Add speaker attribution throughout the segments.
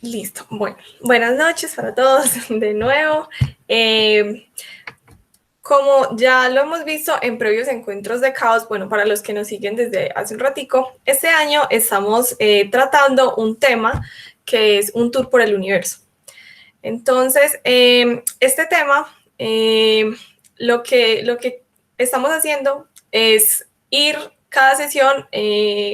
Speaker 1: Listo. Bueno, buenas noches para todos de nuevo. Como ya lo hemos visto en previos encuentros de caos, bueno, para los que nos siguen desde hace un ratico, este año estamos tratando un tema que es un tour por el universo. Entonces, este tema, lo que estamos haciendo es ir cada sesión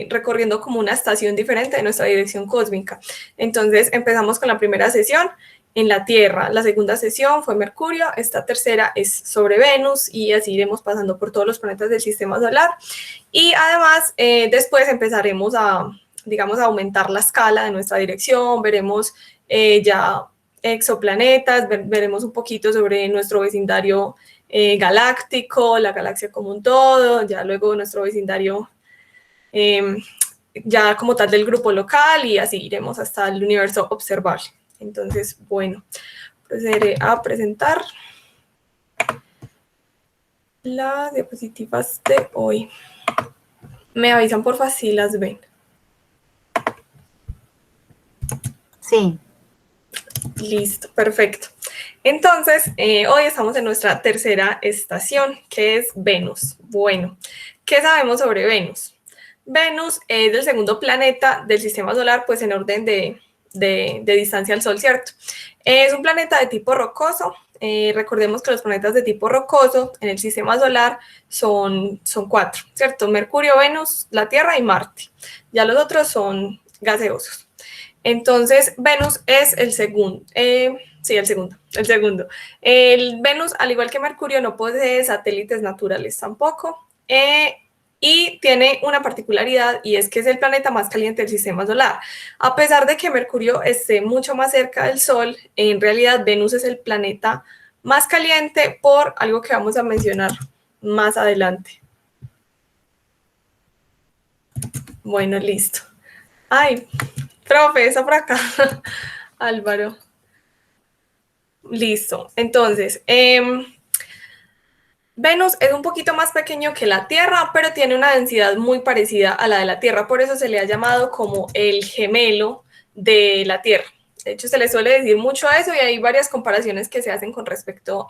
Speaker 1: recorriendo como una estación diferente de nuestra dirección cósmica. Entonces, empezamos con la primera sesión en la Tierra, la segunda sesión fue Mercurio, esta tercera es sobre Venus y así iremos pasando por todos los planetas del sistema solar. Y además, después empezaremos a, digamos, a aumentar la escala de nuestra dirección, veremos ya exoplanetas, veremos un poquito sobre nuestro vecindario galáctico, la galaxia como un todo, ya luego nuestro vecindario ya como tal del grupo local y así iremos hasta el universo observable. Entonces, bueno, procederé a presentar las diapositivas de hoy. Me avisan porfa si las ven.
Speaker 2: Sí.
Speaker 1: Listo, perfecto. Entonces, hoy estamos en nuestra tercera estación, que es Venus. Bueno, ¿qué sabemos sobre Venus? Venus es el segundo planeta del sistema solar, pues en orden de distancia al Sol, ¿cierto? Es un planeta de tipo rocoso. Recordemos que los planetas de tipo rocoso en el sistema solar son 4, ¿cierto? Mercurio, Venus, la Tierra y Marte. Ya los otros son gaseosos. Entonces, Venus es el segundo. Sí, el segundo. El Venus, al igual que Mercurio, no posee satélites naturales tampoco. Y tiene una particularidad y es que es el planeta más caliente del sistema solar. A pesar de que Mercurio esté mucho más cerca del Sol, en realidad Venus es el planeta más caliente por algo que vamos a mencionar más adelante. Bueno, listo. Ay, profe, está por acá. Álvaro. Listo. Entonces, Venus es un poquito más pequeño que la Tierra, pero tiene una densidad muy parecida a la de la Tierra. Por eso se le ha llamado como el gemelo de la Tierra. De hecho, se le suele decir mucho a eso y hay varias comparaciones que se hacen con respecto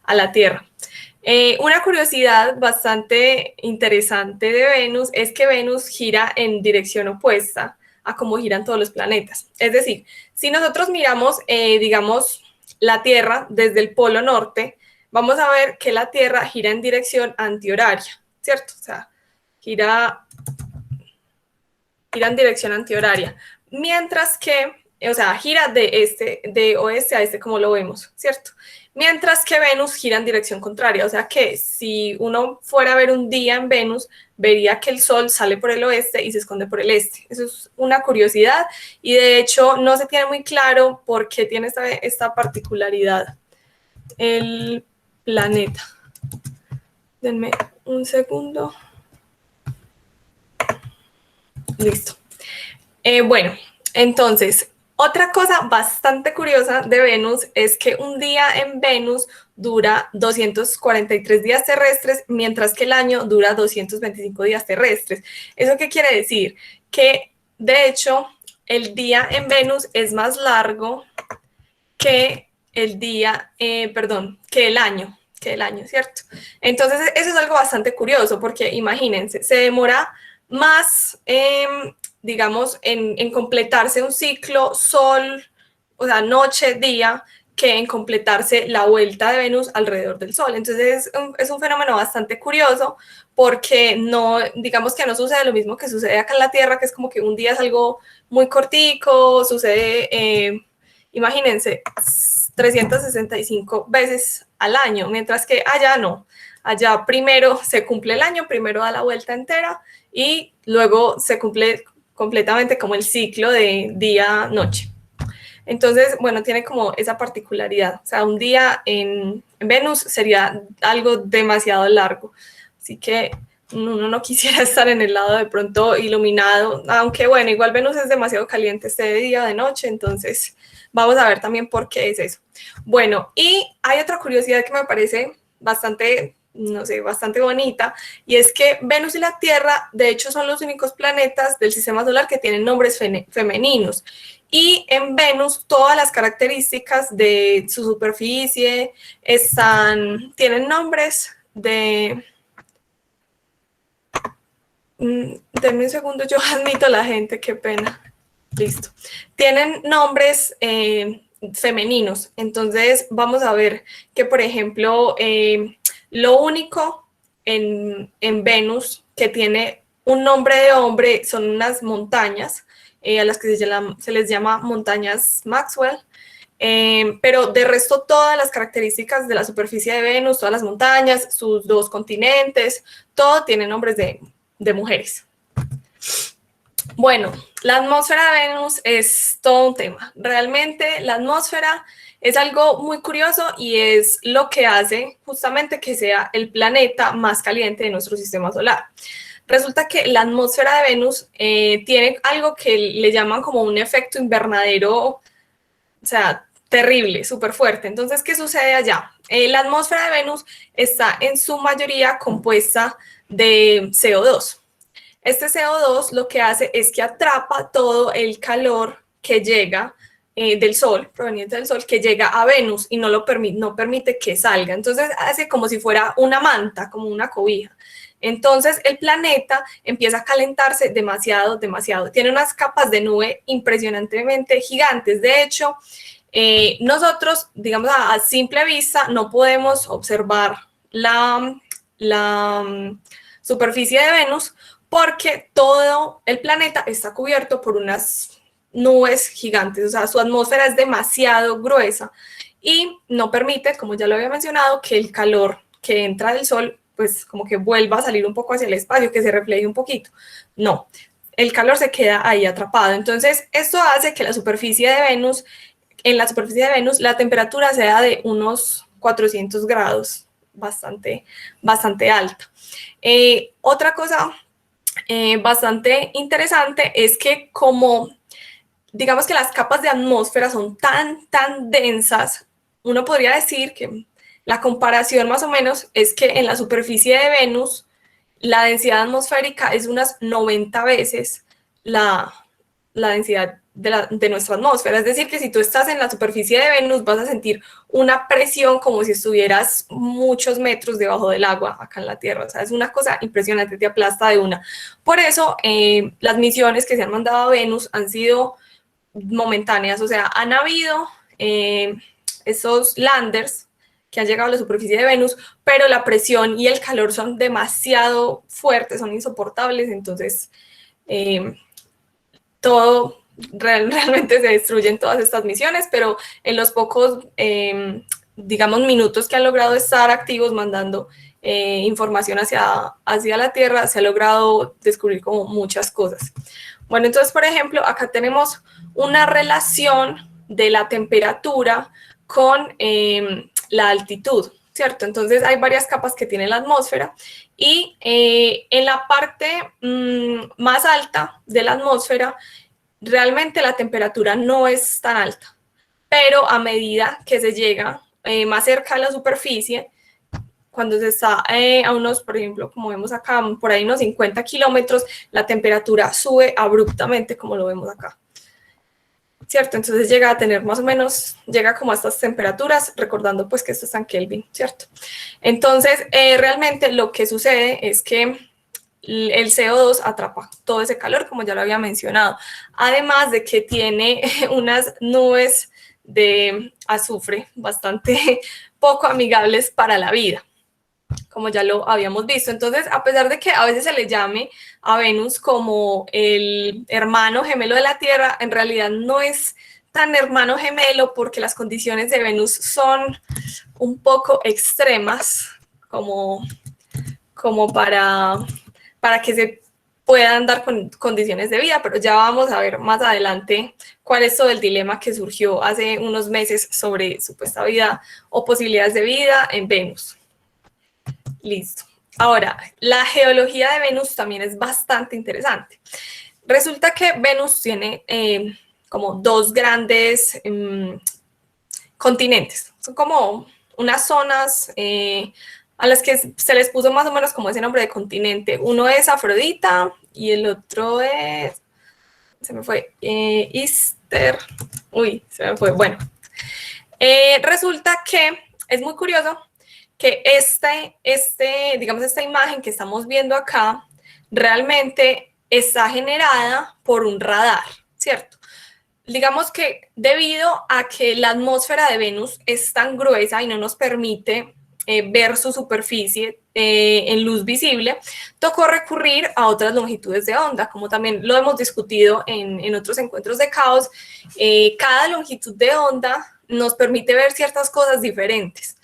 Speaker 1: a la Tierra. Una curiosidad bastante interesante de Venus es que Venus gira en dirección opuesta a cómo giran todos los planetas. Es decir, si nosotros miramos, digamos, la Tierra desde el polo norte, vamos a ver que la Tierra gira en dirección antihoraria, ¿cierto? O sea, gira en dirección antihoraria. Mientras que, o sea, gira de oeste a este como lo vemos, ¿cierto? Mientras que Venus gira en dirección contraria, o sea que si uno fuera a ver un día en Venus, vería que el Sol sale por el oeste y se esconde por el este. Eso es una curiosidad y de hecho no se tiene muy claro por qué tiene esta particularidad el planeta. Denme un segundo. Listo. Bueno, entonces, otra cosa bastante curiosa de Venus es que un día en Venus dura 243 días terrestres, mientras que el año dura 225 días terrestres. ¿Eso qué quiere decir? Que, de hecho, el día en Venus es más largo que el día, que el año, ¿cierto? Entonces, eso es algo bastante curioso, porque imagínense, se demora más, digamos, en completarse un ciclo sol, o sea, noche, día, que en completarse la vuelta de Venus alrededor del Sol. Entonces, es un fenómeno bastante curioso, porque no, digamos que no sucede lo mismo que sucede acá en la Tierra, que es como que un día es algo muy cortico, sucede... imagínense, 365 veces al año, mientras que allá no. Allá primero se cumple el año, primero da la vuelta entera y luego se cumple completamente como el ciclo de día-noche. Entonces, bueno, tiene como esa particularidad. O sea, un día en Venus sería algo demasiado largo. Así que uno no quisiera estar en el lado de pronto iluminado, aunque bueno, igual Venus es demasiado caliente este día de noche, entonces vamos a ver también por qué es eso. Bueno, y hay otra curiosidad que me parece bastante, no sé, bastante bonita, y es que Venus y la Tierra, de hecho, son los únicos planetas del sistema solar que tienen nombres femeninos. Y en Venus, todas las características de su superficie tienen nombres de... denme un segundo, yo admito a la gente, qué pena. Listo. Tienen nombres femeninos. Entonces, vamos a ver que, por ejemplo, lo único en Venus que tiene un nombre de hombre son unas montañas, a las que se les llama montañas Maxwell. Pero de resto, todas las características de la superficie de Venus, todas las montañas, sus dos continentes, todo tiene nombres de mujeres. Bueno, la atmósfera de Venus es todo un tema. Realmente la atmósfera es algo muy curioso y es lo que hace justamente que sea el planeta más caliente de nuestro sistema solar. Resulta que la atmósfera de Venus tiene algo que le llaman como un efecto invernadero, o sea, terrible, súper fuerte. Entonces, ¿qué sucede allá? La atmósfera de Venus está en su mayoría compuesta de CO2. Este CO2 lo que hace es que atrapa todo el calor que llega del Sol, proveniente del Sol, que llega a Venus y no permite que salga. Entonces hace como si fuera una manta, como una cobija. Entonces el planeta empieza a calentarse demasiado. Tiene unas capas de nube impresionantemente gigantes. De hecho, nosotros, digamos, a simple vista no podemos observar la superficie de Venus, porque todo el planeta está cubierto por unas nubes gigantes, o sea, su atmósfera es demasiado gruesa y no permite, como ya lo había mencionado, que el calor que entra del Sol, pues como que vuelva a salir un poco hacia el espacio, que se refleje un poquito. No, el calor se queda ahí atrapado. Entonces, esto hace que en la superficie de Venus, la temperatura sea de unos 400 grados, bastante alta. Otra cosa bastante interesante es que como digamos que las capas de atmósfera son tan densas, uno podría decir que la comparación más o menos es que en la superficie de Venus la densidad atmosférica es unas 90 veces la densidad de nuestra atmósfera. Es decir, que si tú estás en la superficie de Venus vas a sentir una presión como si estuvieras muchos metros debajo del agua acá en la Tierra. O sea, es una cosa impresionante, te aplasta de una. Por eso, las misiones que se han mandado a Venus han sido momentáneas. O sea, han habido esos landers que han llegado a la superficie de Venus, pero la presión y el calor son demasiado fuertes, son insoportables, entonces todo realmente se destruyen todas estas misiones, pero en los pocos, digamos, minutos que han logrado estar activos mandando información hacia la Tierra, se ha logrado descubrir como muchas cosas. Bueno, entonces, por ejemplo, acá tenemos una relación de la temperatura con la altitud, ¿cierto? Entonces hay varias capas que tiene la atmósfera y en la parte más alta de la atmósfera realmente la temperatura no es tan alta, pero a medida que se llega más cerca a la superficie, cuando se está a unos, por ejemplo, como vemos acá, por ahí unos 50 kilómetros, la temperatura sube abruptamente, como lo vemos acá. ¿Cierto? Entonces llega a tener más o menos, llega como a estas temperaturas, recordando pues que esto está en Kelvin, ¿cierto? Entonces, realmente lo que sucede es que el CO2 atrapa todo ese calor, como ya lo había mencionado, además de que tiene unas nubes de azufre bastante poco amigables para la vida, como ya lo habíamos visto. Entonces, a pesar de que a veces se le llame a Venus como el hermano gemelo de la Tierra, en realidad no es tan hermano gemelo porque las condiciones de Venus son un poco extremas como para que se puedan dar condiciones de vida, pero ya vamos a ver más adelante cuál es todo el dilema que surgió hace unos meses sobre supuesta vida o posibilidades de vida en Venus. Listo. Ahora, la geología de Venus también es bastante interesante. Resulta que Venus tiene como dos grandes continentes. Son como unas zonas a las que se les puso más o menos como ese nombre de continente. Uno es Afrodita y el otro es, se me fue, Easter, uy, se me fue, bueno. Resulta que es muy curioso que digamos, esta imagen que estamos viendo acá realmente está generada por un radar, ¿cierto? Digamos que debido a que la atmósfera de Venus es tan gruesa y no nos permite ver su superficie en luz visible, tocó recurrir a otras longitudes de onda, como también lo hemos discutido en otros encuentros de caos. Cada longitud de onda nos permite ver ciertas cosas diferentes.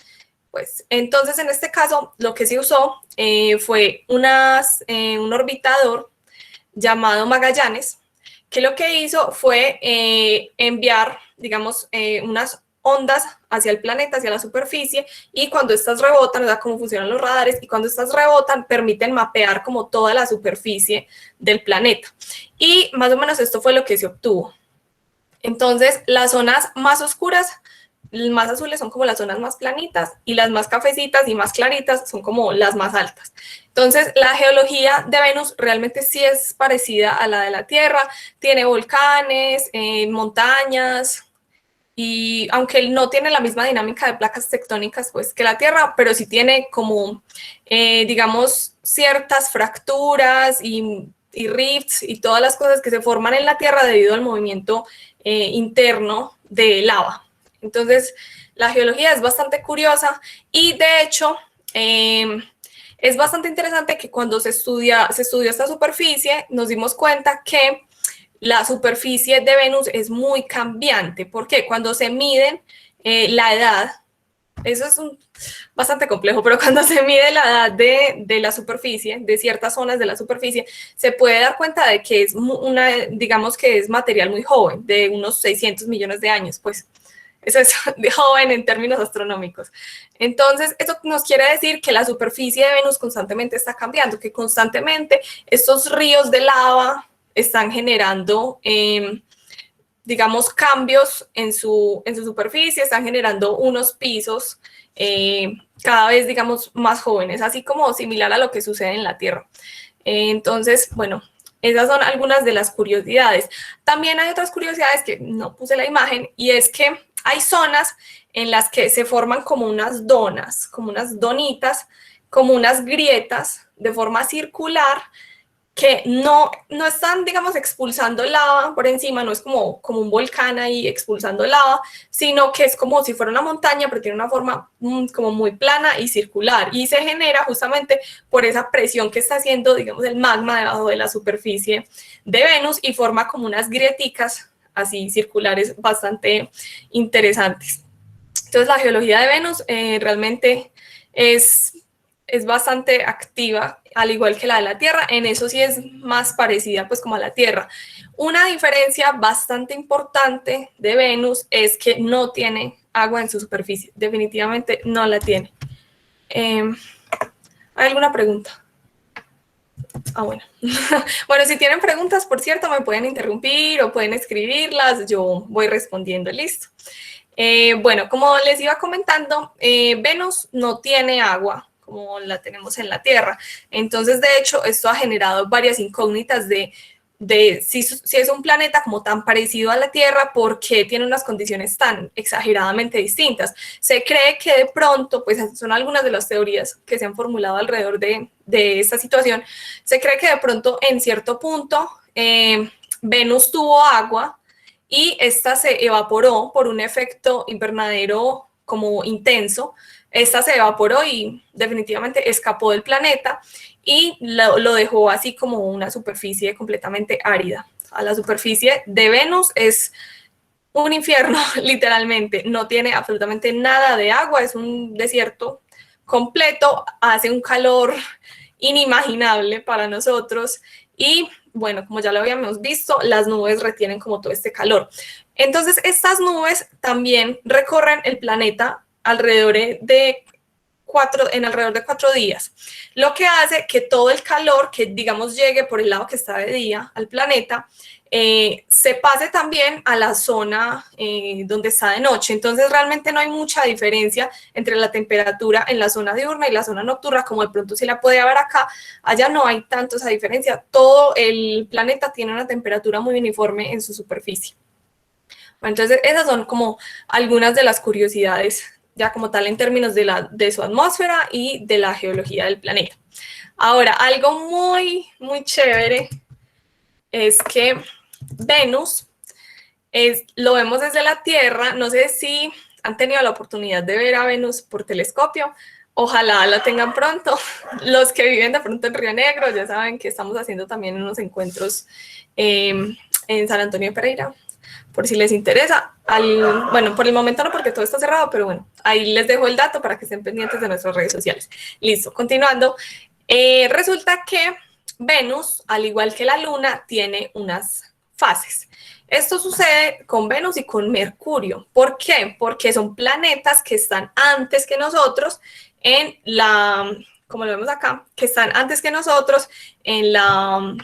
Speaker 1: Pues, entonces, en este caso, lo que se usó fue un orbitador llamado Magallanes, que lo que hizo fue enviar, digamos, unas ondas hacia el planeta, hacia la superficie, y cuando estas rebotan, o sea, cómo funcionan los radares, y cuando estas rebotan, permiten mapear como toda la superficie del planeta. Y más o menos esto fue lo que se obtuvo. Entonces, las zonas más oscuras, más azules, son como las zonas más planitas, y las más cafecitas y más claritas son como las más altas. Entonces, la geología de Venus realmente sí es parecida a la de la Tierra, tiene volcanes, montañas, y aunque no tiene la misma dinámica de placas tectónicas pues, que la Tierra, pero sí tiene como, digamos, ciertas fracturas y rifts y todas las cosas que se forman en la Tierra debido al movimiento interno de lava. Entonces, la geología es bastante curiosa y, de hecho, es bastante interesante que cuando se estudió esta superficie, nos dimos cuenta que la superficie de Venus es muy cambiante. ¿Por qué? Cuando se miden la edad, eso es bastante complejo, pero cuando se mide la edad de la superficie, de ciertas zonas de la superficie, se puede dar cuenta de que es digamos que es material muy joven, de unos 600 millones de años, pues. Eso es de joven en términos astronómicos. Entonces, eso nos quiere decir que la superficie de Venus constantemente está cambiando, que constantemente estos ríos de lava están generando, digamos, cambios en su superficie, están generando unos pisos cada vez, digamos, más jóvenes, así como similar a lo que sucede en la Tierra. Entonces, bueno, esas son algunas de las curiosidades. También hay otras curiosidades que no puse la imagen, y es que hay zonas en las que se forman como unas donas, como unas donitas, como unas grietas de forma circular, que no están, digamos, expulsando lava por encima, no es como un volcán ahí expulsando lava, sino que es como si fuera una montaña, pero tiene una forma como muy plana y circular, y se genera justamente por esa presión que está haciendo, digamos, el magma debajo de la superficie de Venus, y forma como unas grieticas así circulares bastante interesantes. Entonces, la geología de Venus realmente es bastante activa, al igual que la de la Tierra. En eso sí es más parecida pues como a la Tierra. Una diferencia bastante importante de Venus es que no tiene agua en su superficie. Definitivamente no la tiene. ¿Hay alguna pregunta? Bueno. Bueno, si tienen preguntas, por cierto, me pueden interrumpir o pueden escribirlas. Yo voy respondiendo. Listo. Bueno, como les iba comentando, Venus no tiene agua como la tenemos en la Tierra. Entonces, de hecho, esto ha generado varias incógnitas de si es un planeta como tan parecido a la Tierra, ¿por qué tiene unas condiciones tan exageradamente distintas? Se cree que de pronto, pues son algunas de las teorías que se han formulado alrededor de esta situación, se cree que de pronto en cierto punto Venus tuvo agua y esta se evaporó por un efecto invernadero como intenso. Esta se evaporó y definitivamente escapó del planeta y lo dejó así como una superficie completamente árida. A la superficie de Venus es un infierno, literalmente. No tiene absolutamente nada de agua, es un desierto completo, hace un calor inimaginable para nosotros y, bueno, como ya lo habíamos visto, las nubes retienen como todo este calor. Entonces, estas nubes también recorren el planeta alrededor de 4 días, lo que hace que todo el calor que, digamos, llegue por el lado que está de día al planeta se pase también a la zona donde está de noche. Entonces realmente no hay mucha diferencia entre la temperatura en la zona diurna y la zona nocturna, como de pronto sí la puede haber acá. Allá no hay tanto esa diferencia. Todo el planeta tiene una temperatura muy uniforme en su superficie. Bueno, entonces esas son como algunas de las curiosidades, ya como tal en términos de su atmósfera y de la geología del planeta. Ahora, algo muy chévere es que Venus lo vemos desde la Tierra. No sé si han tenido la oportunidad de ver a Venus por telescopio. Ojalá la tengan pronto. Los que viven de pronto en Río Negro ya saben que estamos haciendo también unos encuentros en San Antonio de Pereira, por si les interesa. Bueno, por el momento no, porque todo está cerrado, pero bueno, ahí les dejo el dato para que estén pendientes de nuestras redes sociales. Listo, continuando. Resulta que Venus, al igual que la Luna, tiene unas fases. Esto sucede con Venus y con Mercurio. ¿Por qué? Porque son planetas que están antes que nosotros en la, como lo vemos acá, que están antes que nosotros en la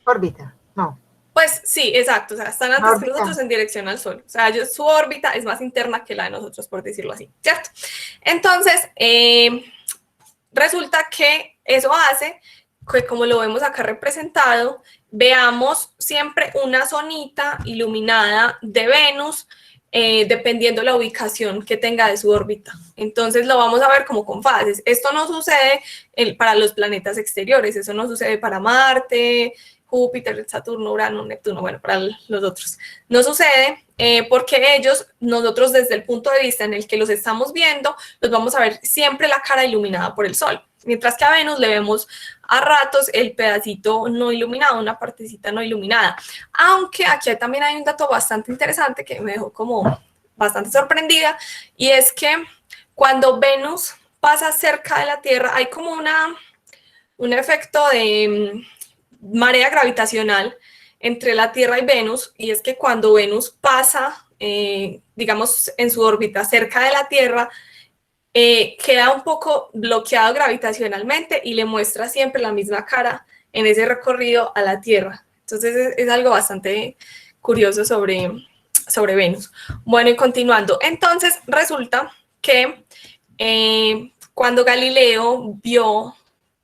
Speaker 2: Órbita, no.
Speaker 1: pues sí, exacto, o sea, están antes que
Speaker 2: Órbita.
Speaker 1: nosotros en dirección al Sol. O sea, su órbita es más interna que la de nosotros, por decirlo así, ¿cierto? Entonces, resulta que eso hace que, como lo vemos acá representado, veamos siempre una zonita iluminada de Venus, dependiendo la ubicación que tenga de su órbita. Entonces lo vamos a ver como con fases. Esto no sucede para los planetas exteriores, eso no sucede para Marte, Júpiter, Saturno, Urano, Neptuno, bueno, para los otros. No sucede porque nosotros desde el punto de vista en el que los estamos viendo, los vamos a ver siempre la cara iluminada por el Sol. Mientras que a Venus le vemos a ratos el pedacito no iluminado, una partecita no iluminada. Aunque aquí también hay un dato bastante interesante que me dejó como bastante sorprendida, y es que cuando Venus pasa cerca de la Tierra hay como un efecto de marea gravitacional entre la Tierra y Venus, y es que cuando Venus pasa, digamos, en su órbita cerca de la Tierra, queda un poco bloqueado gravitacionalmente y le muestra siempre la misma cara en ese recorrido a la Tierra. Entonces es algo bastante curioso sobre Venus. Bueno, y continuando, entonces resulta que cuando Galileo vio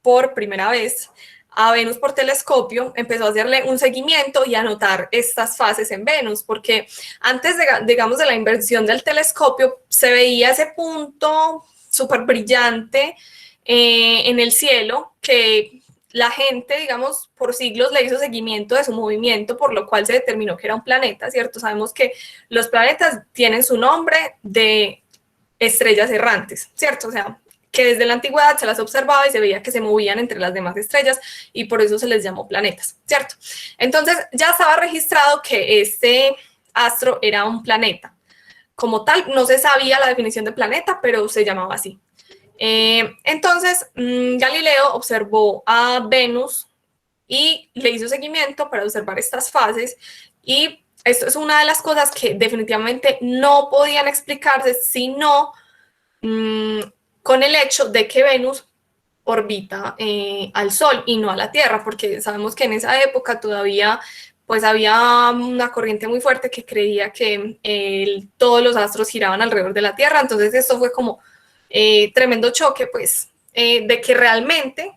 Speaker 1: por primera vez a Venus por telescopio, empezó a hacerle un seguimiento y a notar estas fases en Venus, porque antes, digamos, de la invención del telescopio, se veía ese punto súper brillante en el cielo que la gente, digamos, por siglos le hizo seguimiento de su movimiento, por lo cual se determinó que era un planeta, ¿cierto? Sabemos que los planetas tienen su nombre de estrellas errantes, ¿cierto? O sea, que desde la antigüedad se las observaba y se veía que se movían entre las demás estrellas y por eso se les llamó planetas, ¿cierto? Entonces ya estaba registrado que este astro era un planeta. Como tal, no se sabía la definición de planeta, pero se llamaba así. Entonces, Galileo observó a Venus y le hizo seguimiento para observar estas fases, y esto es una de las cosas que definitivamente no podían explicarse sino con el hecho de que Venus orbita al Sol y no a la Tierra, porque sabemos que en esa época todavía pues había una corriente muy fuerte que creía que todos los astros giraban alrededor de la Tierra. Entonces esto fue como tremendo choque, pues, de que realmente,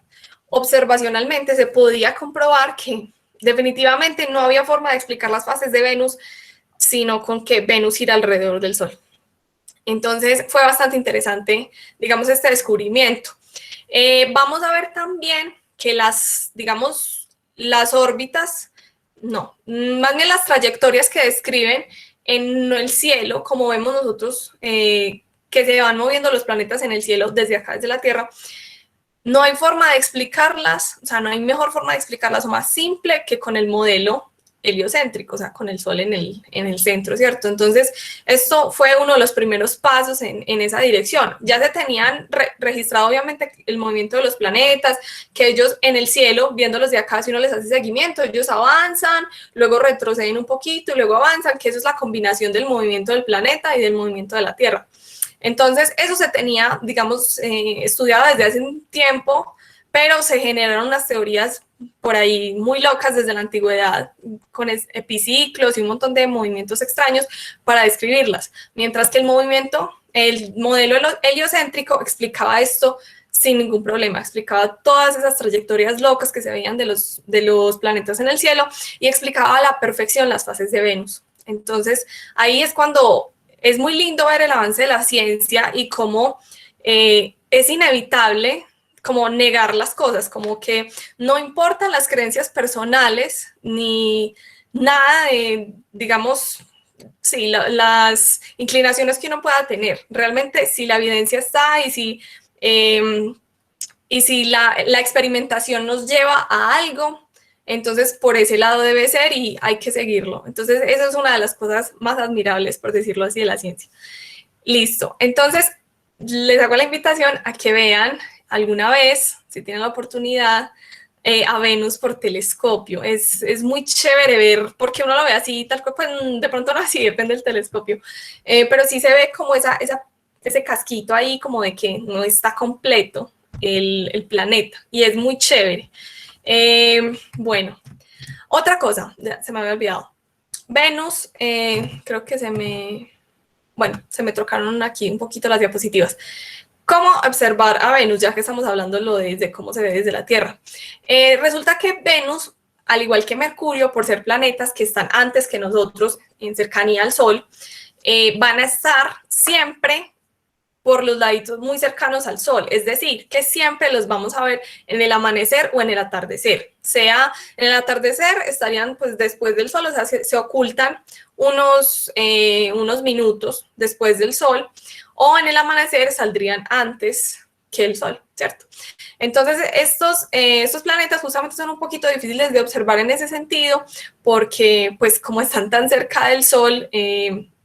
Speaker 1: observacionalmente, se podía comprobar que definitivamente no había forma de explicar las fases de Venus, sino con que Venus gira alrededor del Sol. Entonces fue bastante interesante, digamos, este descubrimiento. Vamos a ver también que digamos, las órbitas, no, más bien las trayectorias que describen en el cielo, como vemos nosotros, que se van moviendo los planetas en el cielo desde acá, desde la Tierra, no hay forma de explicarlas, o sea, no hay mejor forma de explicarlas o más simple que con el modelo heliocéntrico, o sea, con el Sol en el centro, ¿cierto? Entonces, esto fue uno de los primeros pasos en esa dirección. Ya se tenían registrado, obviamente, el movimiento de los planetas, que ellos en el cielo, viéndolos de acá, si uno les hace seguimiento, ellos avanzan, luego retroceden un poquito y luego avanzan, que eso es la combinación del movimiento del planeta y del movimiento de la Tierra. Entonces, eso se tenía, digamos, estudiado desde hace un tiempo, pero se generaron unas teorías por ahí muy locas desde la antigüedad, con epiciclos y un montón de movimientos extraños para describirlas, mientras que el modelo heliocéntrico explicaba esto sin ningún problema, explicaba todas esas trayectorias locas que se veían de los planetas en el cielo y explicaba a la perfección las fases de Venus. Entonces, ahí es cuando es muy lindo ver el avance de la ciencia y cómo es inevitable como negar las cosas, como que no importan las creencias personales ni nada de, digamos, sí, las inclinaciones que uno pueda tener. Realmente, si la evidencia está y si la experimentación nos lleva a algo, entonces por ese lado debe ser y hay que seguirlo. Entonces, esa es una de las cosas más admirables, por decirlo así, de la ciencia. Listo. Entonces, les hago la invitación a que vean alguna vez, si tienen la oportunidad, a Venus por telescopio. Es muy chévere ver, porque uno lo ve así, tal cual, pues, de pronto no así, depende del telescopio, pero sí se ve como ese casquito ahí, como de que no está completo el planeta, y es muy chévere. Bueno, otra cosa, ya se me había olvidado. Venus, creo que se me trocaron aquí un poquito las diapositivas. ¿Cómo observar a Venus? Ya que estamos hablando de cómo se ve desde la Tierra. Resulta que Venus, al igual que Mercurio, por ser planetas que están antes que nosotros en cercanía al Sol, van a estar siempre por los laditos muy cercanos al sol, es decir, que siempre los vamos a ver en el amanecer o en el atardecer. Sea en el atardecer, estarían pues después del sol, o sea, se ocultan unos minutos después del sol, o en el amanecer saldrían antes que el sol, ¿cierto? Entonces, estos planetas justamente son un poquito difíciles de observar en ese sentido, porque pues como están tan cerca del sol,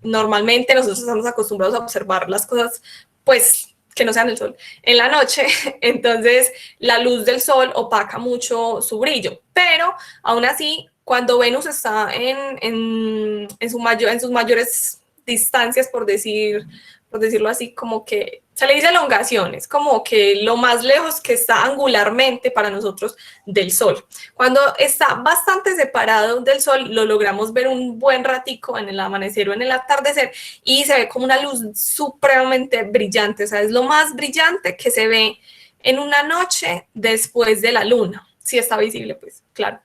Speaker 1: normalmente nosotros estamos acostumbrados a observar las cosas pues que no sean el sol, en la noche, entonces la luz del sol opaca mucho su brillo, pero aún así, cuando Venus está en sus mayores distancias, por decirlo así, como que se le dice elongaciones, como que lo más lejos que está angularmente para nosotros del Sol. Cuando está bastante separado del Sol, lo logramos ver un buen ratico en el amanecer o en el atardecer y se ve como una luz supremamente brillante, o sea, es lo más brillante que se ve en una noche después de la luna, si está visible, pues, claro.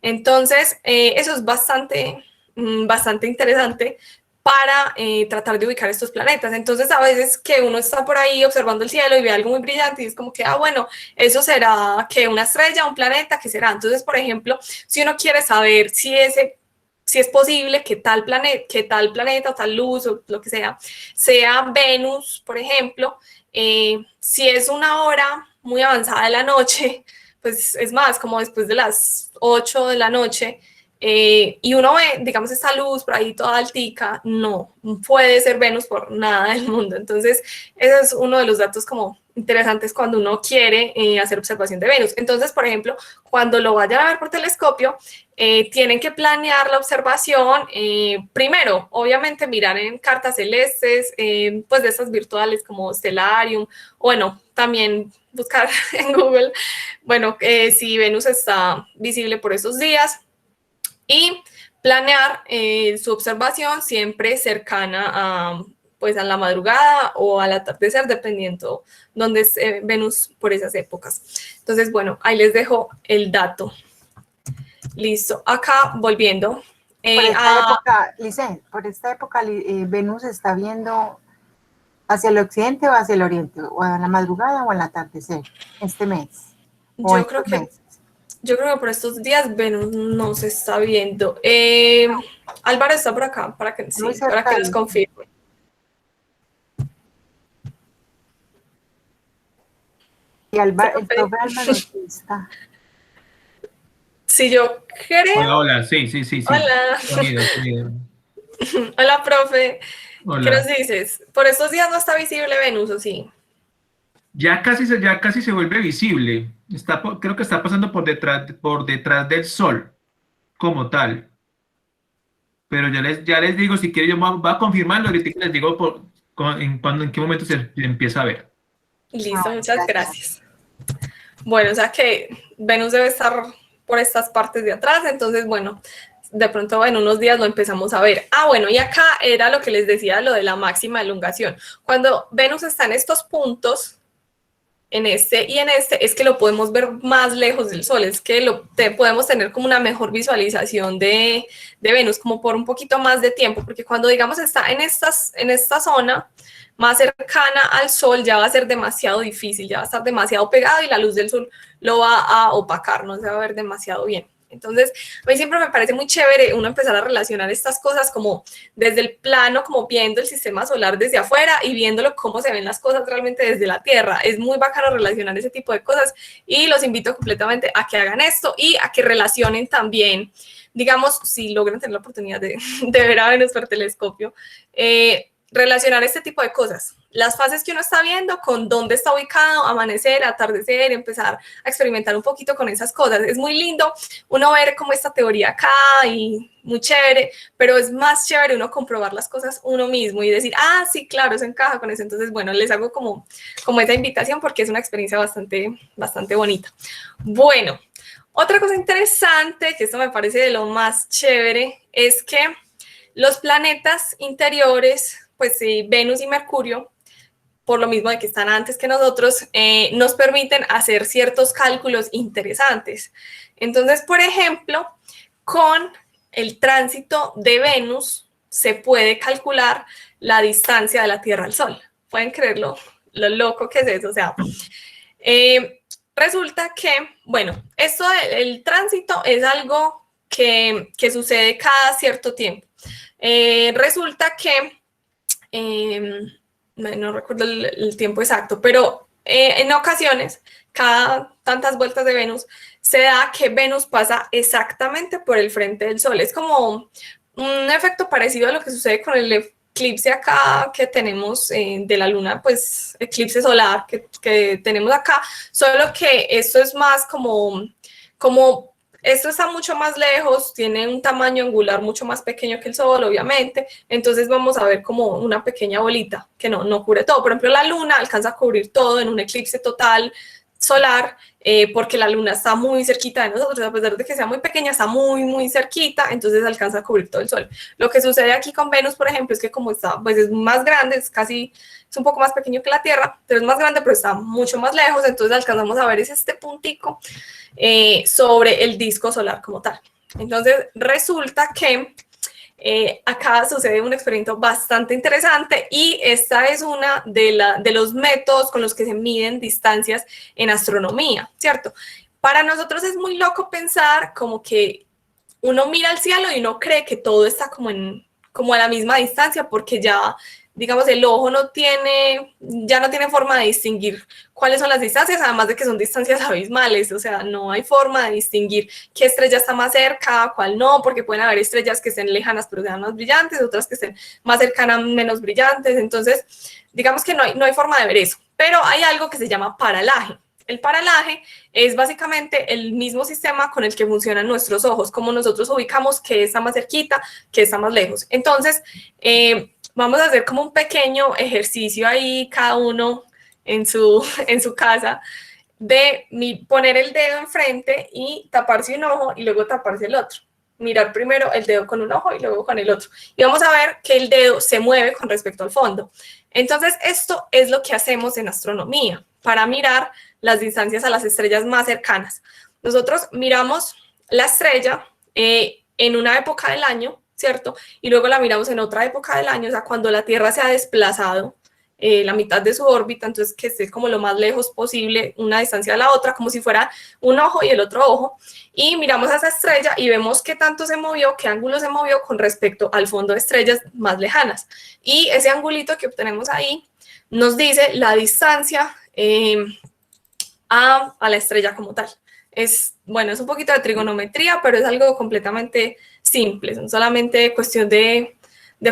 Speaker 1: Entonces, eso es bastante interesante para tratar de ubicar estos planetas. Entonces, a veces que uno está por ahí observando el cielo y ve algo muy brillante y es como que, bueno, eso será que una estrella, un planeta, ¿qué será? Entonces, por ejemplo, si uno quiere saber si es posible que tal planeta o tal luz o lo que sea Venus, por ejemplo, si es una hora muy avanzada de la noche, pues es más, como después de las 8 de la noche, y uno ve, digamos, esta luz por ahí toda altica, no puede ser Venus por nada del mundo. Entonces, ese es uno de los datos como interesantes cuando uno quiere hacer observación de Venus. Entonces, por ejemplo, cuando lo vayan a ver por telescopio, tienen que planear la observación. Primero, obviamente, mirar en cartas celestes, pues de estas virtuales como Stellarium, o bueno, también buscar en Google, bueno, si Venus está visible por esos días y planear su observación siempre cercana pues a la madrugada o al atardecer, dependiendo dónde esté Venus por esas épocas. Entonces, bueno, ahí les dejo el dato. Listo. Acá, volviendo.
Speaker 2: Por esta época, Venus está viendo hacia el occidente o hacia el oriente, o a la madrugada o al atardecer, este mes.
Speaker 1: Yo creo que por estos días Venus no se está viendo. Álvaro está por acá para que nos confirme.
Speaker 2: Y el profe Álvaro está.
Speaker 1: Sí, yo creo.
Speaker 3: Hola, sí.
Speaker 1: Hola.
Speaker 3: Sonido.
Speaker 1: Hola, profe.
Speaker 3: Hola.
Speaker 1: ¿Qué nos dices? ¿Por estos días no está visible Venus o sí?
Speaker 3: Ya casi se vuelve visible. Creo que está pasando por detrás del Sol, como tal. Pero ya les digo, si quieren, yo voy a confirmarlo. Ahorita les digo en qué momento se empieza a ver.
Speaker 1: Listo, muchas gracias. Bueno, o sea que Venus debe estar por estas partes de atrás, entonces, bueno, de pronto en unos días lo empezamos a ver. Ah, bueno, y acá era lo que les decía, lo de la máxima elongación. Cuando Venus está en estos puntos, en este y en este, es que lo podemos ver más lejos del Sol, es que podemos tener como una mejor visualización de Venus, como por un poquito más de tiempo, porque cuando, digamos, está en esta zona más cercana al Sol, ya va a ser demasiado difícil, ya va a estar demasiado pegado y la luz del Sol lo va a opacar, no se va a ver demasiado bien. Entonces, a mí siempre me parece muy chévere uno empezar a relacionar estas cosas como desde el plano, como viendo el sistema solar desde afuera y viéndolo cómo se ven las cosas realmente desde la Tierra. Es muy bacano relacionar ese tipo de cosas y los invito completamente a que hagan esto y a que relacionen también, digamos, si logran tener la oportunidad de ver a Venus por telescopio, relacionar este tipo de cosas, las fases que uno está viendo con dónde está ubicado, amanecer, atardecer, empezar a experimentar un poquito con esas cosas. Es muy lindo uno ver como esta teoría acá y muy chévere, pero es más chévere uno comprobar las cosas uno mismo y decir, ah, sí, claro, eso encaja con eso. Entonces, bueno, les hago como esa invitación porque es una experiencia bastante bonita. Bueno, otra cosa interesante, que esto me parece de lo más chévere, es que los planetas interiores, pues sí, Venus y Mercurio, por lo mismo de que están antes que nosotros, nos permiten hacer ciertos cálculos interesantes. Entonces, por ejemplo, con el tránsito de Venus se puede calcular la distancia de la Tierra al Sol. ¿Pueden creerlo? Lo loco que es eso. O sea, resulta que, bueno, esto del tránsito es algo que sucede cada cierto tiempo. Resulta que no recuerdo el tiempo exacto, pero en ocasiones, cada tantas vueltas de Venus, se da que Venus pasa exactamente por el frente del Sol. Es como un efecto parecido a lo que sucede con el eclipse acá que tenemos de la Luna, pues eclipse solar que tenemos acá, solo que esto es más como esto está mucho más lejos, tiene un tamaño angular mucho más pequeño que el Sol, obviamente, entonces vamos a ver como una pequeña bolita que no cubre todo. Por ejemplo, la Luna alcanza a cubrir todo en un eclipse total solar, porque la Luna está muy cerquita de nosotros, a pesar de que sea muy pequeña, está muy cerquita, entonces alcanza a cubrir todo el Sol. Lo que sucede aquí con Venus, por ejemplo, es que como está, pues es más grande, es un poco más pequeño que la Tierra, pero es más grande, pero está mucho más lejos, entonces alcanzamos a ver este puntico sobre el disco solar como tal. Entonces resulta que acá sucede un experimento bastante interesante y esta es una de los métodos con los que se miden distancias en astronomía, ¿cierto? Para nosotros es muy loco pensar como que uno mira al cielo y uno cree que todo está como a la misma distancia porque ya, digamos, el ojo ya no tiene forma de distinguir cuáles son las distancias, además de que son distancias abismales, o sea, no hay forma de distinguir qué estrella está más cerca, cuál no, porque pueden haber estrellas que estén lejanas pero sean más brillantes, otras que estén más cercanas, menos brillantes, entonces, digamos que no hay forma de ver eso, pero hay algo que se llama paralaje. El paralaje es básicamente el mismo sistema con el que funcionan nuestros ojos, como nosotros ubicamos qué está más cerquita, qué está más lejos. Entonces, vamos a hacer como un pequeño ejercicio ahí, cada uno en su casa, de poner el dedo enfrente y taparse un ojo y luego taparse el otro. Mirar primero el dedo con un ojo y luego con el otro. Y vamos a ver que el dedo se mueve con respecto al fondo. Entonces, esto es lo que hacemos en astronomía para mirar las distancias a las estrellas más cercanas. Nosotros miramos la estrella en una época del año, ¿cierto? Y luego la miramos en otra época del año, o sea, cuando la Tierra se ha desplazado la mitad de su órbita, entonces que esté como lo más lejos posible una distancia de la otra, como si fuera un ojo y el otro ojo, y miramos a esa estrella y vemos qué tanto se movió, qué ángulo se movió con respecto al fondo de estrellas más lejanas. Y ese angulito que obtenemos ahí nos dice la distancia a la estrella como tal. Es un poquito de trigonometría, pero es algo completamente simple, son solamente cuestión de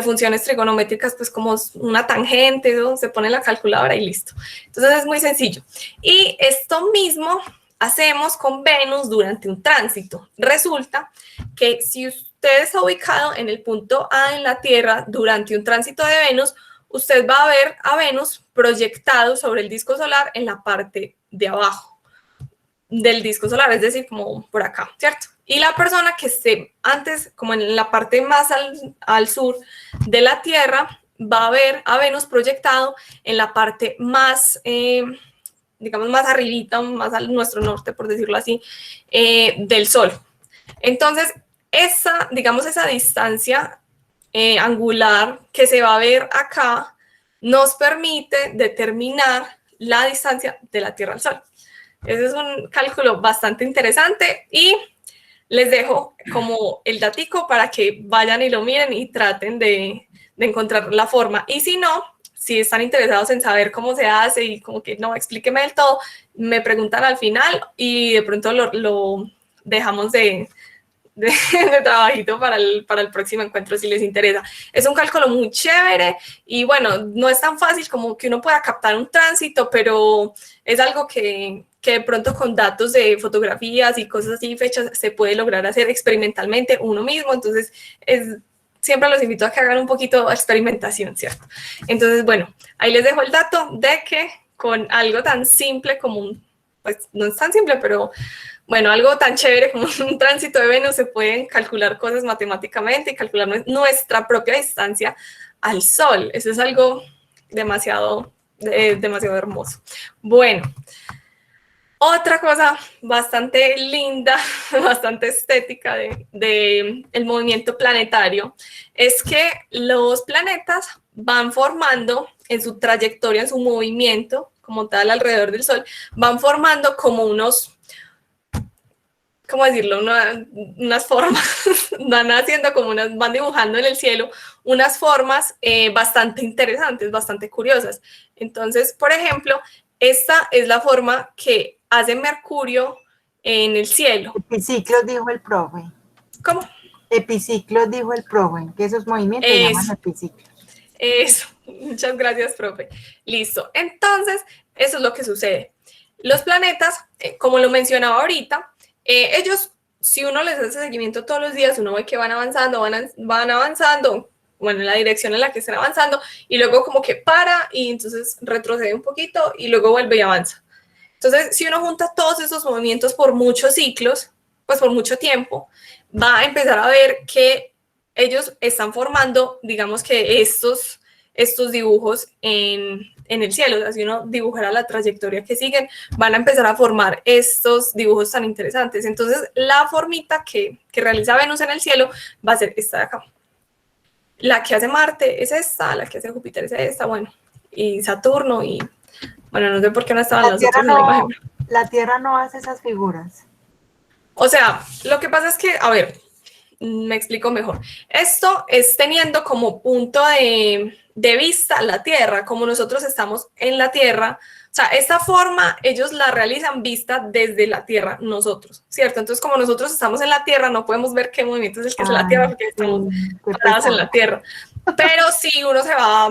Speaker 1: funciones trigonométricas, pues como una tangente, ¿no? Se pone la calculadora y listo. Entonces es muy sencillo. Y esto mismo hacemos con Venus durante un tránsito. Resulta que si usted está ubicado en el punto A en la Tierra durante un tránsito de Venus, usted va a ver a Venus proyectado sobre el disco solar en la parte de abajo. del disco solar, es decir, como por acá, ¿cierto? Y la persona que esté antes, como en la parte más al sur de la Tierra, va a ver a Venus proyectado en la parte más, digamos, más arribita, más al nuestro norte, por decirlo así, del Sol. Entonces, digamos, esa distancia angular que se va a ver acá nos permite determinar la distancia de la Tierra al Sol. Ese es un cálculo bastante interesante y les dejo como el datico para que vayan y lo miren y traten de encontrar la forma. Y si no, si están interesados en saber cómo se hace y como que no, explíqueme del todo, me preguntan al final y de pronto lo dejamos de trabajito para el próximo encuentro si les interesa. Es un cálculo muy chévere y bueno, no es tan fácil como que uno pueda captar un tránsito, pero es algo que de pronto con datos de fotografías y cosas así, fechas, se puede lograr hacer experimentalmente uno mismo. Entonces, siempre los invito a que hagan un poquito de experimentación, ¿cierto? Entonces, bueno, ahí les dejo el dato de que con algo tan simple como pues no es tan simple, pero bueno, algo tan chévere como un tránsito de Venus se pueden calcular cosas matemáticamente y calcular nuestra propia distancia al Sol. Eso es algo demasiado hermoso. Bueno, otra cosa bastante linda, bastante estética de el movimiento planetario es que los planetas van formando en su trayectoria, en su movimiento como tal alrededor del Sol, van formando como unos, ¿cómo decirlo? Unas formas, van dibujando en el cielo unas formas bastante interesantes, bastante curiosas. Entonces, por ejemplo, esta es la forma que hace Mercurio en el cielo.
Speaker 2: Epiciclos, dijo el profe.
Speaker 1: ¿Cómo?
Speaker 2: Epiciclos, dijo el profe, que esos movimientos se llaman epiciclos.
Speaker 1: Eso, muchas gracias, profe. Listo, entonces, eso es lo que sucede. Los planetas, como lo mencionaba ahorita, ellos, si uno les hace seguimiento todos los días, uno ve que van avanzando, van avanzando, bueno, en la dirección en la que están avanzando, y luego como que para, y entonces retrocede un poquito, y luego vuelve y avanza. Entonces, si uno junta todos esos movimientos por muchos ciclos, pues por mucho tiempo, va a empezar a ver que ellos están formando, digamos que estos dibujos en el cielo. O sea, si uno dibujara la trayectoria que siguen, van a empezar a formar estos dibujos tan interesantes. Entonces, la formita que realiza Venus en el cielo va a ser esta de acá. La que hace Marte es esta, la que hace Júpiter es esta, bueno, y Saturno, y bueno, no sé por qué no estaban las otras en la imagen.
Speaker 2: La Tierra no hace esas figuras.
Speaker 1: O sea, lo que pasa es que, a ver, me explico mejor. Esto es teniendo como punto de vista la Tierra, como nosotros estamos en la Tierra. O sea, esta forma ellos la realizan vista desde la Tierra, nosotros, ¿cierto? Entonces, como nosotros estamos en la Tierra, no podemos ver qué movimiento es el que hace la Tierra porque estamos parados en la Tierra. Pero si uno se va,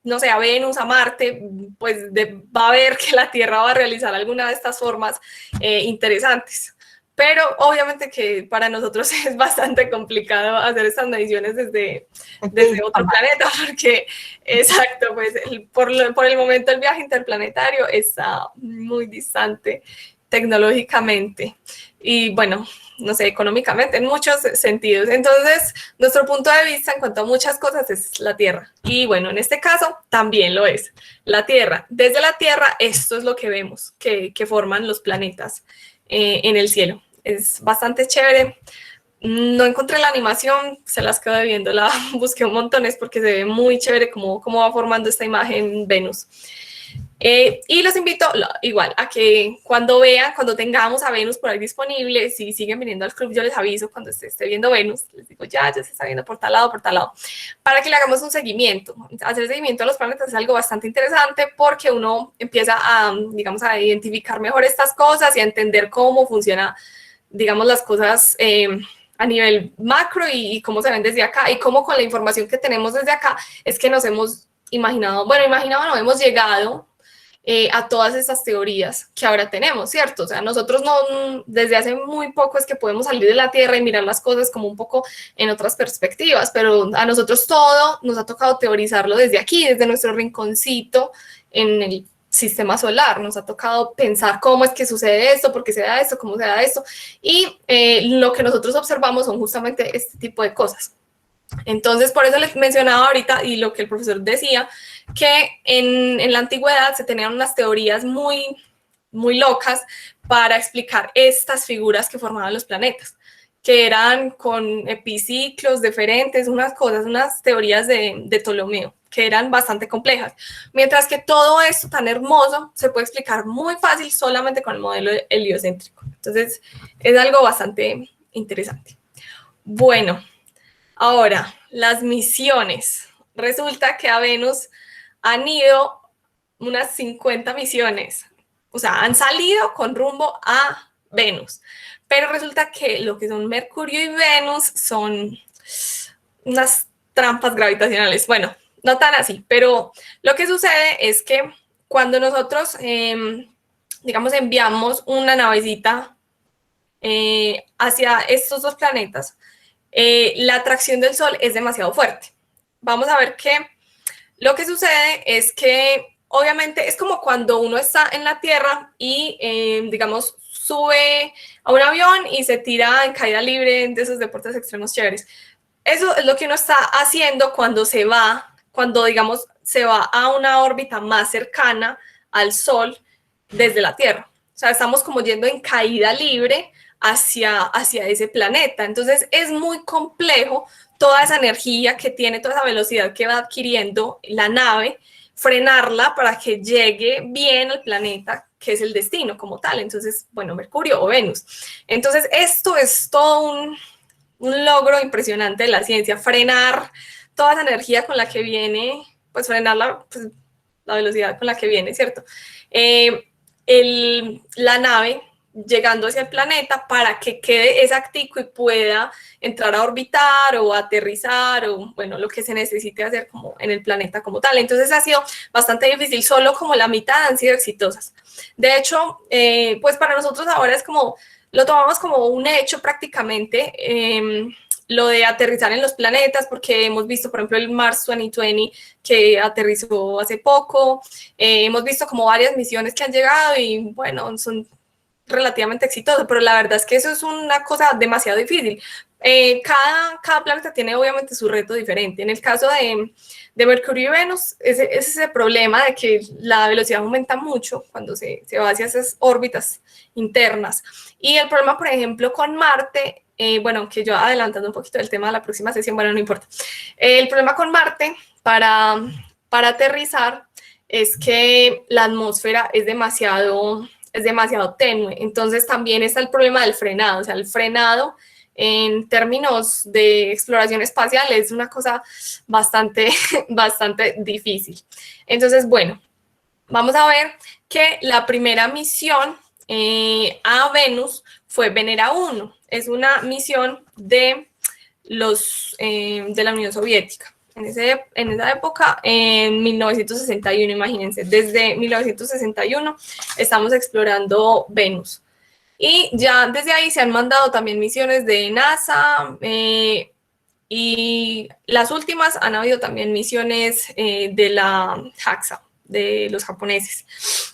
Speaker 1: no sé, a Venus, a Marte, pues va a ver que la Tierra va a realizar alguna de estas formas interesantes. Pero obviamente que para nosotros es bastante complicado hacer estas mediciones desde otro planeta, porque, exacto, pues por el momento el viaje interplanetario está muy distante tecnológicamente y, bueno, no sé, económicamente, en muchos sentidos. Entonces, nuestro punto de vista en cuanto a muchas cosas es la Tierra. Y, bueno, en este caso también lo es. La Tierra. Desde la Tierra, esto es lo que vemos, que forman los planetas en el cielo. Es bastante chévere. No encontré la animación, se las quedo viendo, la busqué un montón, es porque se ve muy chévere cómo va formando esta imagen Venus. Y los invito igual a que cuando tengamos a Venus por ahí disponible, si siguen viniendo al club, yo les aviso cuando esté viendo Venus, les digo ya se está viendo por tal lado, para que le hagamos un seguimiento. Hacer seguimiento a los planetas es algo bastante interesante porque uno empieza digamos, a identificar mejor estas cosas y a entender cómo funciona, digamos, las cosas a nivel macro y cómo se ven desde acá y cómo con la información que tenemos desde acá es que nos hemos imaginado, no hemos llegado a todas estas teorías que ahora tenemos, ¿cierto? O sea, nosotros desde hace muy poco es que podemos salir de la Tierra y mirar las cosas como un poco en otras perspectivas, pero a nosotros todo nos ha tocado teorizarlo desde aquí, desde nuestro rinconcito en el sistema solar, nos ha tocado pensar cómo es que sucede esto, por qué se da esto, cómo se da esto, y lo que nosotros observamos son justamente este tipo de cosas. Entonces, por eso les mencionaba ahorita, y lo que el profesor decía, que en la antigüedad se tenían unas teorías muy locas para explicar estas figuras que formaban los planetas, que eran con epiciclos diferentes, unas cosas, unas teorías de Ptolomeo, que eran bastante complejas. Mientras que todo esto tan hermoso se puede explicar muy fácil solamente con el modelo heliocéntrico. Entonces, es algo bastante interesante. Bueno, ahora, las misiones. Resulta que a Venus han ido unas 50 misiones. O sea, han salido con rumbo a Venus. Pero resulta que lo que son Mercurio y Venus son unas trampas gravitacionales. Bueno, no tan así, pero lo que sucede es que cuando nosotros, digamos, enviamos una navecita hacia estos dos planetas, la atracción del Sol es demasiado fuerte. Vamos a ver que lo que sucede es que obviamente es como cuando uno está en la Tierra y, digamos, sube a un avión y se tira en caída libre de esos deportes extremos chéveres. Eso es lo que uno está haciendo cuando se va, cuando, digamos, se va a una órbita más cercana al Sol desde la Tierra. O sea, estamos como yendo en caída libre hacia ese planeta. Entonces, es muy complejo toda esa energía que tiene, toda esa velocidad que va adquiriendo la nave, frenarla para que llegue bien al planeta, que es el destino como tal. Entonces, bueno, Mercurio o Venus. Entonces, esto es todo un logro impresionante de la ciencia, frenar toda esa energía con la que viene, pues frenarla, pues, la velocidad con la que viene, ¿cierto? La nave llegando hacia el planeta para que quede exactico y pueda entrar a orbitar o aterrizar o, bueno, lo que se necesite hacer como en el planeta como tal. Entonces ha sido bastante difícil, solo como la mitad han sido exitosas. De hecho, pues para nosotros ahora es como, lo tomamos como un hecho prácticamente, lo de aterrizar en los planetas, porque hemos visto, por ejemplo, el Mars 2020 que aterrizó hace poco, hemos visto como varias misiones que han llegado y, bueno, son relativamente exitosas, pero la verdad es que eso es una cosa demasiado difícil. Cada planeta tiene obviamente su reto diferente. En el caso de Mercurio y Venus, es ese problema de que la velocidad aumenta mucho cuando se va hacia esas órbitas internas. Y el problema, por ejemplo, con Marte, bueno, que yo adelantando un poquito el tema de la próxima sesión, bueno, no importa. El problema con Marte para aterrizar es que la atmósfera es demasiado tenue. Entonces también está el problema del frenado. O sea, el frenado en términos de exploración espacial es una cosa bastante difícil. Entonces, bueno, vamos a ver que la primera misión a Venus fue Venera 1. Es una misión de la Unión Soviética. En esa época, en 1961, imagínense, desde 1961 estamos explorando Venus. Y ya desde ahí se han mandado también misiones de NASA y las últimas han habido también misiones de la JAXA, de los japoneses.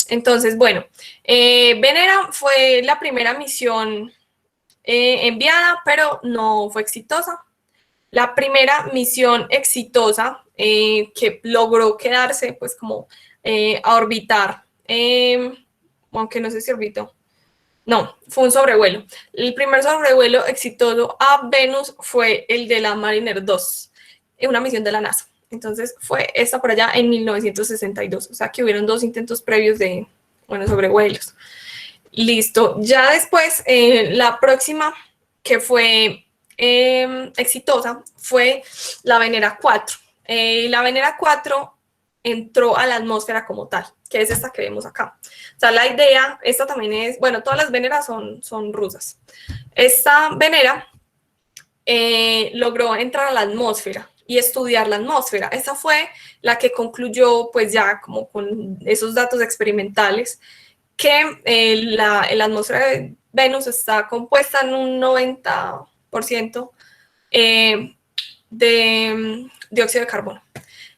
Speaker 1: Entonces, bueno, Venera fue la primera misión enviada, pero no fue exitosa. La primera misión exitosa que logró quedarse, pues como a orbitar, aunque no sé si orbitó, no, fue un sobrevuelo. El primer sobrevuelo exitoso a Venus fue el de la Mariner 2, una misión de la NASA. Entonces fue esta por allá en 1962, o sea que hubieron dos intentos previos de, bueno, sobrevuelos. Listo, ya después la próxima que fue exitosa fue la Venera 4. La Venera 4 entró a la atmósfera como tal, que es esta que vemos acá. O sea, la idea, esta también es, bueno, todas las Veneras son rusas. Esta Venera logró entrar a la atmósfera y estudiar la atmósfera. Esa fue la que concluyó, pues ya como con esos datos experimentales, que la atmósfera de Venus está compuesta en un 90% de dióxido de carbono.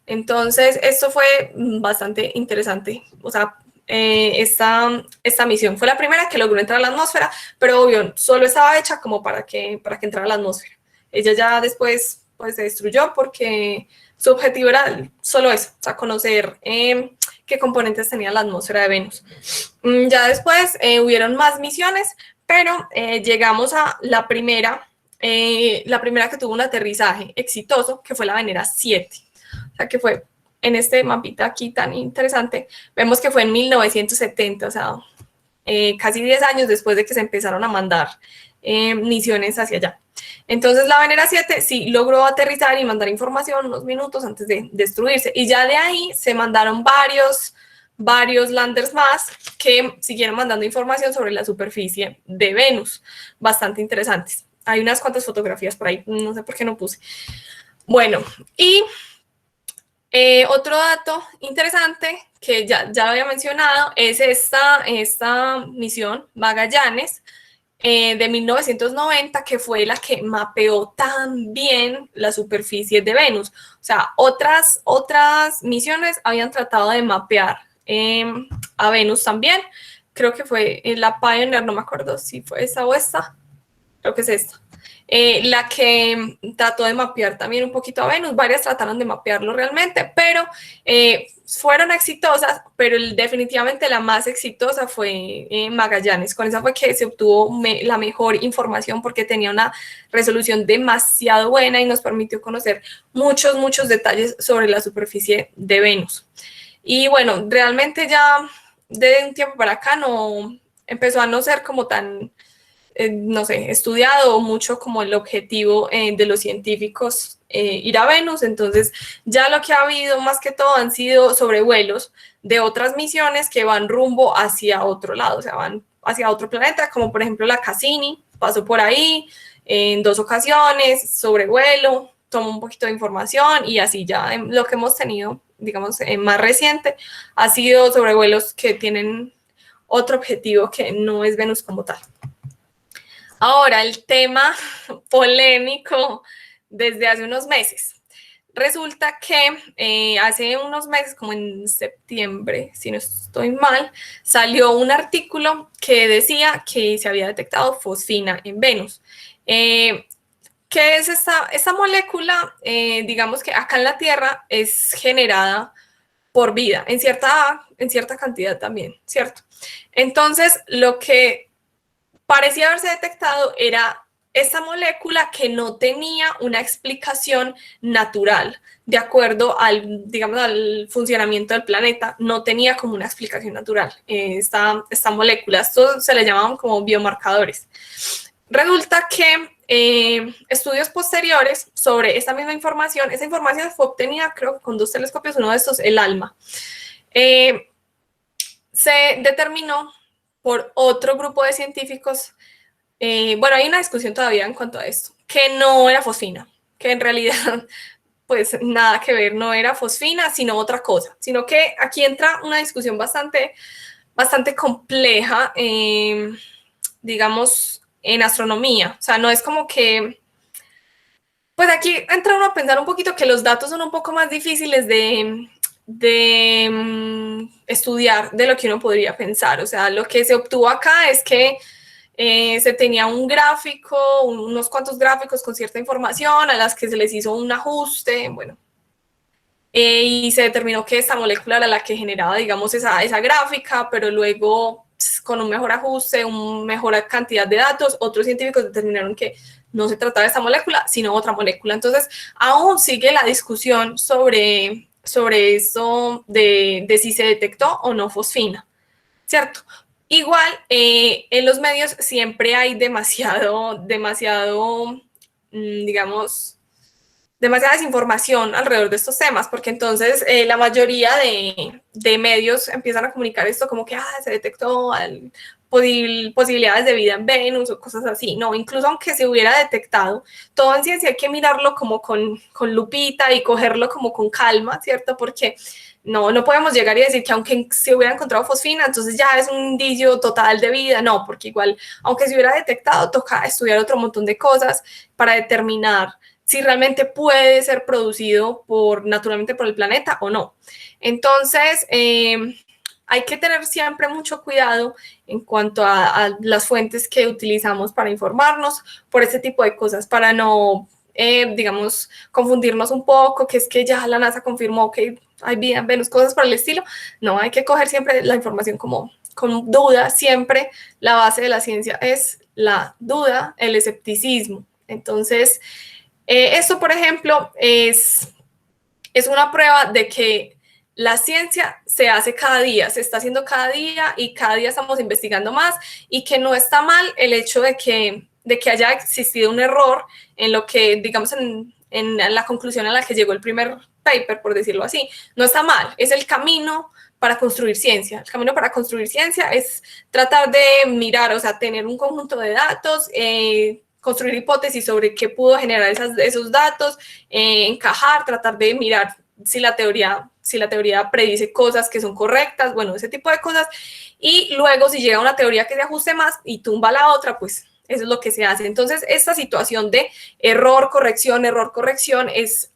Speaker 1: Entonces, esto fue bastante interesante. O sea, esta misión. Fue la primera que logró entrar a la atmósfera, pero obvio, solo estaba hecha como para que entrara a la atmósfera. Ella ya después pues, se destruyó porque su objetivo era solo eso, o sea, conocer qué componentes tenía la atmósfera de Venus. Ya después hubieron más misiones, pero llegamos a la primera que tuvo un aterrizaje exitoso, que fue la Venera 7. O sea, que fue en este mapita aquí tan interesante, vemos que fue en 1970, o sea, casi 10 años después de que se empezaron a mandar misiones hacia allá. Entonces la Venera 7 sí logró aterrizar y mandar información unos minutos antes de destruirse, y ya de ahí se mandaron varios landers más que siguieron mandando información sobre la superficie de Venus, bastante interesantes. Hay unas cuantas fotografías por ahí, no sé por qué no puse. Bueno, y otro dato interesante que ya lo había mencionado es esta misión Magallanes de 1990, que fue la que mapeó tan bien la superficie de Venus. O sea, otras misiones habían tratado de mapear a Venus también. Creo que fue la Pioneer, no me acuerdo si fue esa o esta. Creo que es esta. La que trató de mapear también un poquito a Venus, varias trataron de mapearlo realmente, pero fueron exitosas, pero definitivamente la más exitosa fue Magallanes. Con esa fue que se obtuvo la mejor información porque tenía una resolución demasiado buena y nos permitió conocer muchos detalles sobre la superficie de Venus. Y bueno, realmente ya de un tiempo para acá empezó a no ser como tan no sé, estudiado mucho como el objetivo de los científicos ir a Venus. Entonces ya lo que ha habido más que todo han sido sobrevuelos de otras misiones que van rumbo hacia otro lado, o sea, van hacia otro planeta, como por ejemplo la Cassini, pasó por ahí en 2 ocasiones, sobrevuelo, tomó un poquito de información y así ya lo que hemos tenido, digamos, más reciente, ha sido sobrevuelos que tienen otro objetivo que no es Venus como tal. Ahora, el tema polémico desde hace unos meses. Resulta que hace unos meses, como en septiembre, si no estoy mal, salió un artículo que decía que se había detectado fosfina en Venus. ¿Qué es esta molécula? Digamos que acá en la Tierra es generada por vida, en cierta cantidad también, ¿cierto? Entonces, lo que parecía haberse detectado era esta molécula que no tenía una explicación natural, de acuerdo digamos, al funcionamiento del planeta, no tenía como una explicación natural esta molécula. Esto se le llamaban como biomarcadores. Resulta que estudios posteriores sobre esta misma información, esa información fue obtenida creo que con 2 telescopios, uno de estos, el ALMA. Se determinó por otro grupo de científicos, bueno, hay una discusión todavía en cuanto a esto, que no era fosfina, que en realidad, pues nada que ver, no era fosfina, sino otra cosa, sino que aquí entra una discusión bastante compleja, digamos, en astronomía. O sea, no es como que, pues aquí entra uno a pensar un poquito que los datos son un poco más difíciles de estudiar de lo que uno podría pensar. O sea, lo que se obtuvo acá es que se tenía un gráfico, unos cuantos gráficos con cierta información a las que se les hizo un ajuste, bueno, y se determinó que esta molécula era la que generaba, digamos, esa gráfica, pero luego con un mejor ajuste, una mejor cantidad de datos, otros científicos determinaron que no se trataba de esta molécula, sino otra molécula. Entonces, aún sigue la discusión sobre eso de si se detectó o no fosfina, ¿cierto? Igual, en los medios siempre hay digamos, demasiada desinformación alrededor de estos temas, porque entonces la mayoría de medios empiezan a comunicar esto como que se detectó posibilidades de vida en Venus o cosas así. No, incluso aunque se hubiera detectado, todo en ciencia hay que mirarlo como con lupita y cogerlo como con calma, ¿cierto? Porque no podemos llegar y decir que aunque se hubiera encontrado fosfina, entonces ya es un indicio total de vida. No, porque igual, aunque se hubiera detectado, toca estudiar otro montón de cosas para determinar si realmente puede ser producido naturalmente por el planeta o no. Entonces, hay que tener siempre mucho cuidado en cuanto a las fuentes que utilizamos para informarnos por este tipo de cosas, para no, digamos, confundirnos un poco, que es que ya la NASA confirmó que hay vida en Venus, cosas por el estilo. No, hay que coger siempre la información como con duda. Siempre la base de la ciencia es la duda, el escepticismo. Entonces, esto, por ejemplo, es una prueba de que la ciencia se hace cada día, se está haciendo cada día y cada día estamos investigando más, y que no está mal el hecho de que haya existido un error en lo que, digamos, en la conclusión a la que llegó el primer paper, por decirlo así. No está mal, es el camino para construir ciencia. El camino para construir ciencia es tratar de mirar, o sea, tener un conjunto de datos, construir hipótesis sobre qué pudo generar esos datos, encajar, tratar de mirar si la teoría predice cosas que son correctas, bueno, ese tipo de cosas, y luego si llega una teoría que se ajuste más y tumba la otra, pues eso es lo que se hace. Entonces, esta situación de error, corrección es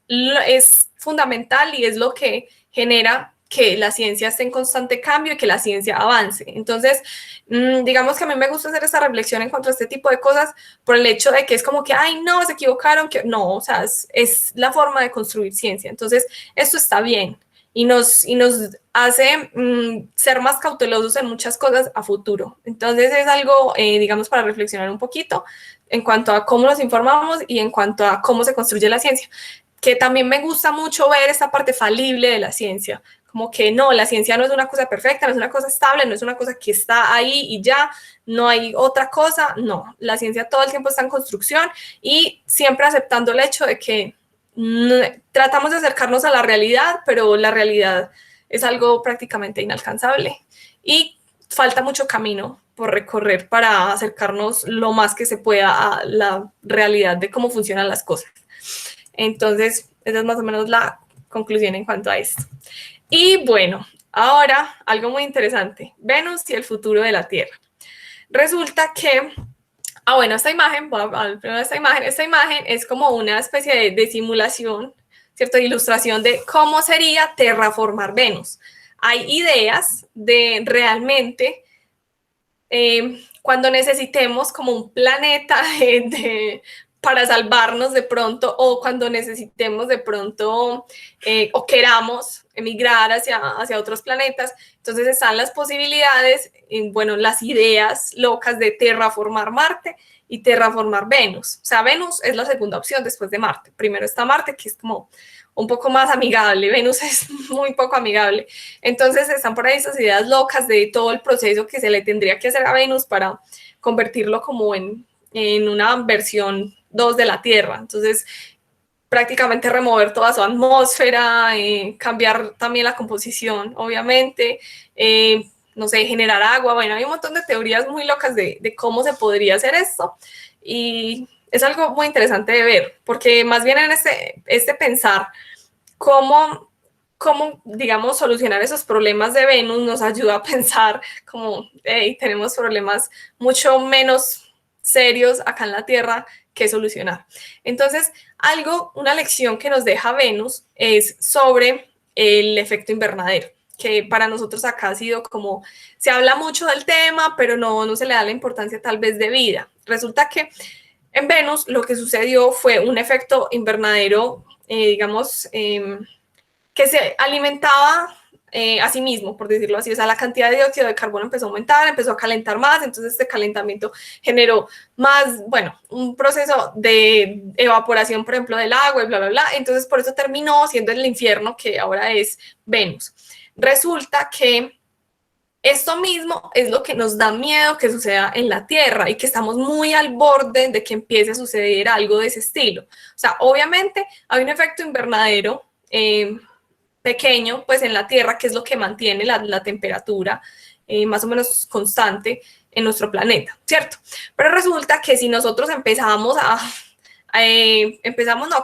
Speaker 1: fundamental y es lo que genera que la ciencia esté en constante cambio y que la ciencia avance. Entonces, digamos que a mí me gusta hacer esta reflexión en cuanto a este tipo de cosas por el hecho de que es como que, ay, no, se equivocaron, que no, o sea, es la forma de construir ciencia. Entonces, esto está bien y nos hace ser más cautelosos en muchas cosas a futuro. Entonces, es algo, digamos, para reflexionar un poquito en cuanto a cómo nos informamos y en cuanto a cómo se construye la ciencia. Que también me gusta mucho ver esta parte falible de la ciencia, como que no, la ciencia no es una cosa perfecta, no es una cosa estable, no es una cosa que está ahí y ya, no hay otra cosa, no, la ciencia todo el tiempo está en construcción y siempre aceptando el hecho de que tratamos de acercarnos a la realidad, pero la realidad es algo prácticamente inalcanzable y falta mucho camino por recorrer para acercarnos lo más que se pueda a la realidad de cómo funcionan las cosas. Entonces, esa es más o menos la conclusión en cuanto a esto. Y bueno, ahora algo muy interesante, Venus y el futuro de la Tierra. Resulta que, bueno, esta imagen es como una especie de simulación, ¿cierto? De ilustración de cómo sería terraformar Venus. Hay ideas de realmente, cuando necesitemos como un planeta para salvarnos de pronto, o cuando necesitemos de pronto o queramos emigrar hacia otros planetas, entonces están las posibilidades, bueno, las ideas locas de terraformar Marte y terraformar Venus. O sea, Venus es la segunda opción después de Marte. Primero está Marte, que es como un poco más amigable, Venus es muy poco amigable. Entonces están por ahí esas ideas locas de todo el proceso que se le tendría que hacer a Venus para convertirlo como en una versión 2 de la Tierra. Entonces, prácticamente remover toda su atmósfera, cambiar también la composición, obviamente, no sé, generar agua. Bueno, hay un montón de teorías muy locas de cómo se podría hacer esto y es algo muy interesante de ver, porque más bien en este pensar cómo, digamos, solucionar esos problemas de Venus nos ayuda a pensar como, hey, tenemos problemas mucho menos serios acá en la Tierra que solucionar. Entonces, una lección que nos deja Venus es sobre el efecto invernadero, que para nosotros acá ha sido como, se habla mucho del tema, pero no se le da la importancia tal vez debida. Resulta que en Venus lo que sucedió fue un efecto invernadero, digamos, que se alimentaba a sí mismo, por decirlo así. O sea, la cantidad de dióxido de carbono empezó a aumentar, empezó a calentar más, entonces este calentamiento generó más, bueno, un proceso de evaporación, por ejemplo, del agua y bla, bla, bla. Entonces, por eso terminó siendo el infierno que ahora es Venus. Resulta que esto mismo es lo que nos da miedo que suceda en la Tierra y que estamos muy al borde de que empiece a suceder algo de ese estilo. O sea, obviamente hay un efecto invernadero pequeño, pues en la Tierra, que es lo que mantiene la temperatura más o menos constante en nuestro planeta, ¿cierto? Pero resulta que si nosotros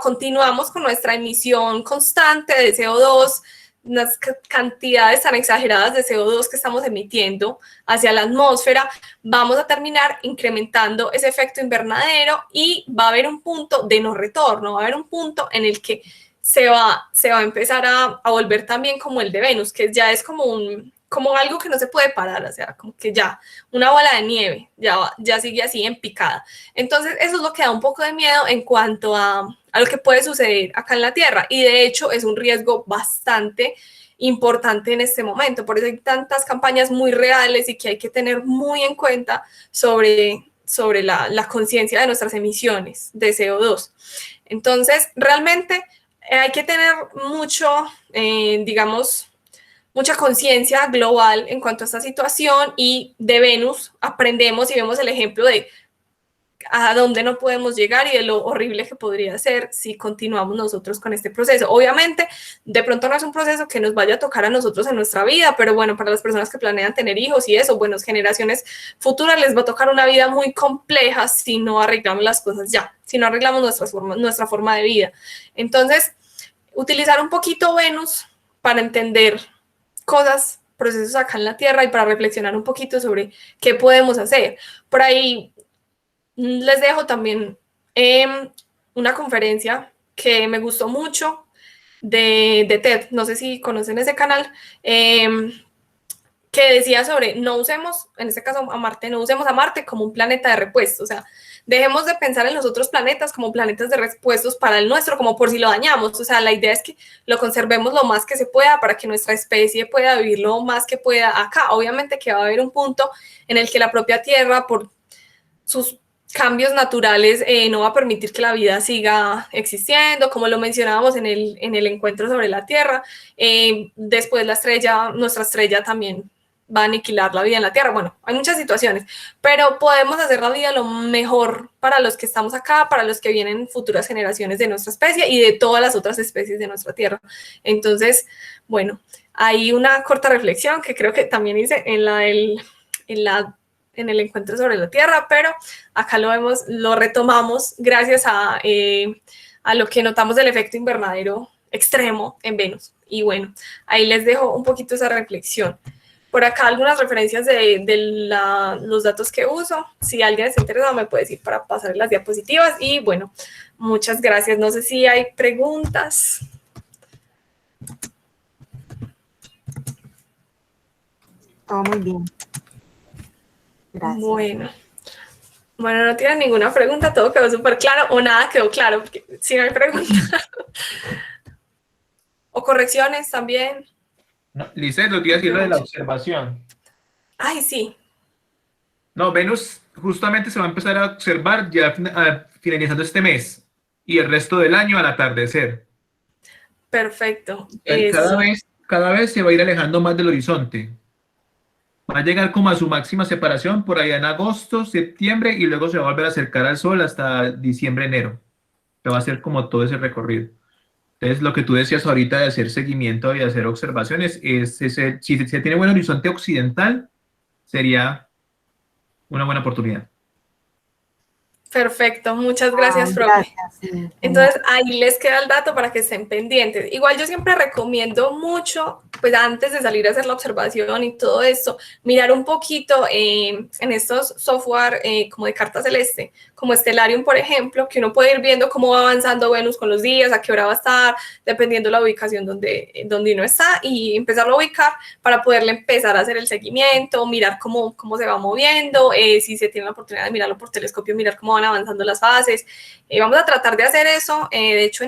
Speaker 1: continuamos con nuestra emisión constante de CO2, unas cantidades tan exageradas de CO2 que estamos emitiendo hacia la atmósfera, vamos a terminar incrementando ese efecto invernadero y va a haber un punto de no retorno, va a haber un punto en el que se va a empezar a volver también como el de Venus, que ya es como como algo que no se puede parar, o sea, como que ya, una bola de nieve, ya sigue así en picada. Entonces, eso es lo que da un poco de miedo en cuanto a lo que puede suceder acá en la Tierra, y de hecho es un riesgo bastante importante en este momento, por eso hay tantas campañas muy reales y que hay que tener muy en cuenta sobre la conciencia de nuestras emisiones de CO2. Entonces, realmente hay que tener digamos, mucha conciencia global en cuanto a esta situación, y de Venus aprendemos y vemos el ejemplo de a dónde no podemos llegar y de lo horrible que podría ser si continuamos nosotros con este proceso. Obviamente, de pronto no es un proceso que nos vaya a tocar a nosotros en nuestra vida, pero bueno, para las personas que planean tener hijos y eso, bueno, generaciones futuras les va a tocar una vida muy compleja si no arreglamos las cosas ya, si no arreglamos nuestra forma de vida. Entonces, utilizar un poquito Venus para entender cosas, procesos acá en la Tierra, y para reflexionar un poquito sobre qué podemos hacer. Por ahí les dejo también una conferencia que me gustó mucho de TED, no sé si conocen ese canal, que decía sobre no usemos, en este caso a Marte, no usemos a Marte como un planeta de repuesto, o sea, dejemos de pensar en los otros planetas como planetas de repuestos para el nuestro, como por si lo dañamos, o sea, la idea es que lo conservemos lo más que se pueda para que nuestra especie pueda vivir lo más que pueda acá. Obviamente que va a haber un punto en el que la propia Tierra, por sus cambios naturales, no va a permitir que la vida siga existiendo, como lo mencionábamos en el encuentro sobre la Tierra. Después nuestra estrella también va a aniquilar la vida en la Tierra. Bueno, hay muchas situaciones, pero podemos hacer la vida lo mejor para los que estamos acá, para los que vienen futuras generaciones de nuestra especie y de todas las otras especies de nuestra Tierra. Entonces, bueno, hay una corta reflexión que creo que también hice en el encuentro sobre la Tierra, pero acá lo retomamos gracias a lo que notamos del efecto invernadero extremo en Venus. Y bueno, ahí les dejo un poquito esa reflexión. Por acá algunas referencias de los datos que uso. Si alguien está interesado me puede decir para pasar las diapositivas. Y bueno, muchas gracias. No sé si hay preguntas.
Speaker 2: Todo muy bien. Gracias.
Speaker 1: Bueno, no tienen ninguna pregunta, todo quedó súper claro, o nada quedó claro, porque si no hay preguntas. O correcciones también.
Speaker 3: No, Lisset, lo que iba a decir lo de la observación.
Speaker 1: Ay, sí.
Speaker 3: No, Venus justamente se va a empezar a observar ya finalizando este mes y el resto del año al atardecer.
Speaker 1: Perfecto.
Speaker 3: Cada vez se va a ir alejando más del horizonte. Va a llegar como a su máxima separación por allá en agosto, septiembre, y luego se va a volver a acercar al Sol hasta diciembre, enero. Que va a ser como todo ese recorrido. Entonces, lo que tú decías ahorita de hacer seguimiento y de hacer observaciones, si se tiene buen horizonte occidental, sería una buena oportunidad.
Speaker 1: Perfecto, muchas gracias, profe.
Speaker 2: Gracias, sí.
Speaker 1: Entonces, ahí les queda el dato para que estén pendientes. Igual yo siempre recomiendo mucho, pues antes de salir a hacer la observación y todo esto, mirar un poquito en estos software como de carta celeste, como Stellarium, por ejemplo, que uno puede ir viendo cómo va avanzando Venus con los días, a qué hora va a estar, dependiendo de la ubicación donde uno está, y empezarlo a ubicar para poderle empezar a hacer el seguimiento, mirar cómo se va moviendo, si se tiene la oportunidad de mirarlo por telescopio, mirar cómo van avanzando las fases. Vamos a tratar de hacer eso, de hecho,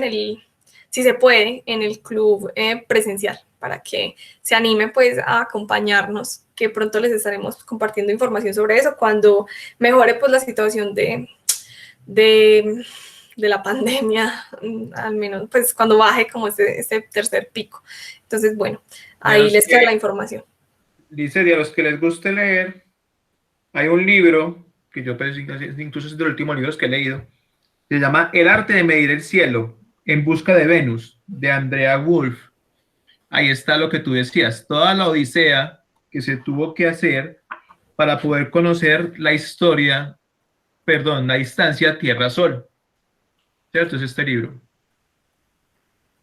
Speaker 1: si se puede, en el club presencial, para que se anime pues a acompañarnos, que pronto les estaremos compartiendo información sobre eso cuando mejore pues la situación de la pandemia, al menos pues cuando baje como ese tercer pico. Entonces, bueno, ahí les queda la información.
Speaker 3: Dice, de a los que les guste leer, hay un libro que yo pues, incluso es de los últimos libros que he leído, se llama El arte de medir el cielo, en busca de Venus, de Andrea Wolf. Ahí está lo que tú decías, toda la odisea que se tuvo que hacer para poder conocer la distancia Tierra-Sol. ¿Cierto? Es este libro.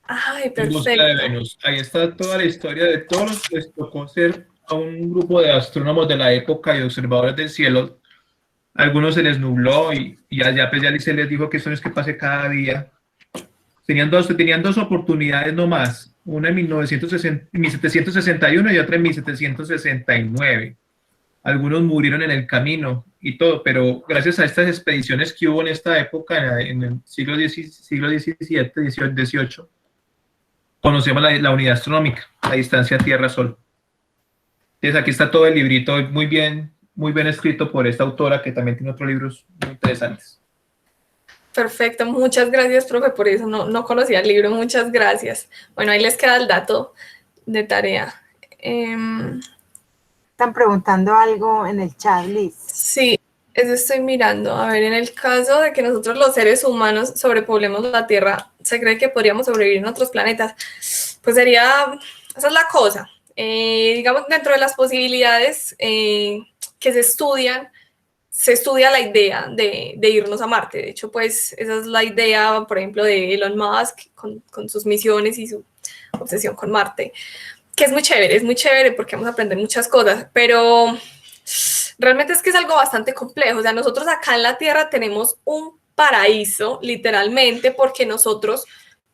Speaker 1: Ay,
Speaker 3: En busca de
Speaker 1: perfecto.
Speaker 3: Venus. Ahí está toda la historia de todos los que les tocó ser a un grupo de astrónomos de la época y observadores del cielo. Algunos se les nubló y allá pues ya se les dijo que eso no es que pase cada día. Tenían dos oportunidades nomás, una en 1761 y otra en 1769. Algunos murieron en el camino y todo, pero gracias a estas expediciones que hubo en esta época, en el siglo XVII, XVIII, conocemos la unidad astronómica, la distancia Tierra-Sol. Entonces aquí está todo el librito muy bien escrito por esta autora que también tiene otros libros muy interesantes.
Speaker 1: Perfecto, muchas gracias, profe, por eso. No conocía el libro, muchas gracias. Bueno, ahí les queda el dato de tarea.
Speaker 2: Están preguntando algo en el chat, Liz.
Speaker 1: Sí, eso estoy mirando. A ver, en el caso de que nosotros los seres humanos sobrepoblemos la Tierra, ¿se cree que podríamos sobrevivir en otros planetas? Pues esa es la cosa. Digamos, dentro de las posibilidades que se estudia la idea de irnos a Marte. De hecho, pues esa es la idea, por ejemplo, de Elon Musk con sus misiones y su obsesión con Marte, que es muy chévere porque vamos a aprender muchas cosas, pero realmente es que es algo bastante complejo. O sea, nosotros acá en la Tierra tenemos un paraíso, literalmente, porque nosotros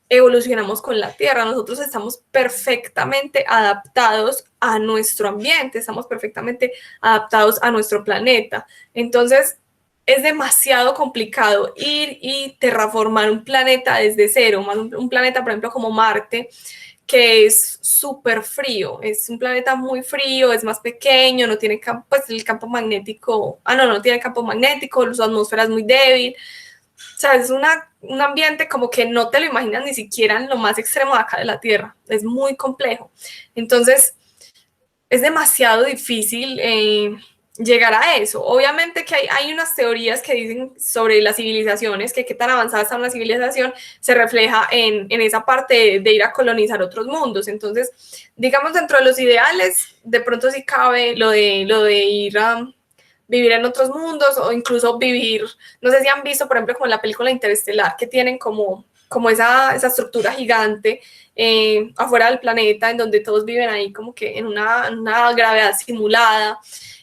Speaker 1: evolucionamos con la Tierra, nosotros estamos perfectamente adaptados a nuestro ambiente, estamos perfectamente adaptados a nuestro planeta. Entonces, es demasiado complicado ir y terraformar un planeta desde cero, un planeta, por ejemplo, como Marte, que es súper frío, es un planeta muy frío, es más pequeño, no tiene campo, pues el campo magnético, no tiene campo magnético, su atmósfera es muy débil. O sea, es un ambiente como que no te lo imaginas ni siquiera en lo más extremo de acá de la Tierra. Es muy complejo. Entonces, es demasiado difícil llegar a eso. Obviamente que hay unas teorías que dicen sobre las civilizaciones, que qué tan avanzada está una civilización se refleja en esa parte de ir a colonizar otros mundos. Entonces, digamos, dentro de los ideales, de pronto sí cabe lo de ir a vivir en otros mundos o incluso vivir, no sé si han visto, por ejemplo, como en la película Interestelar, que tienen como esa estructura gigante afuera del planeta, en donde todos viven ahí como que en una gravedad simulada.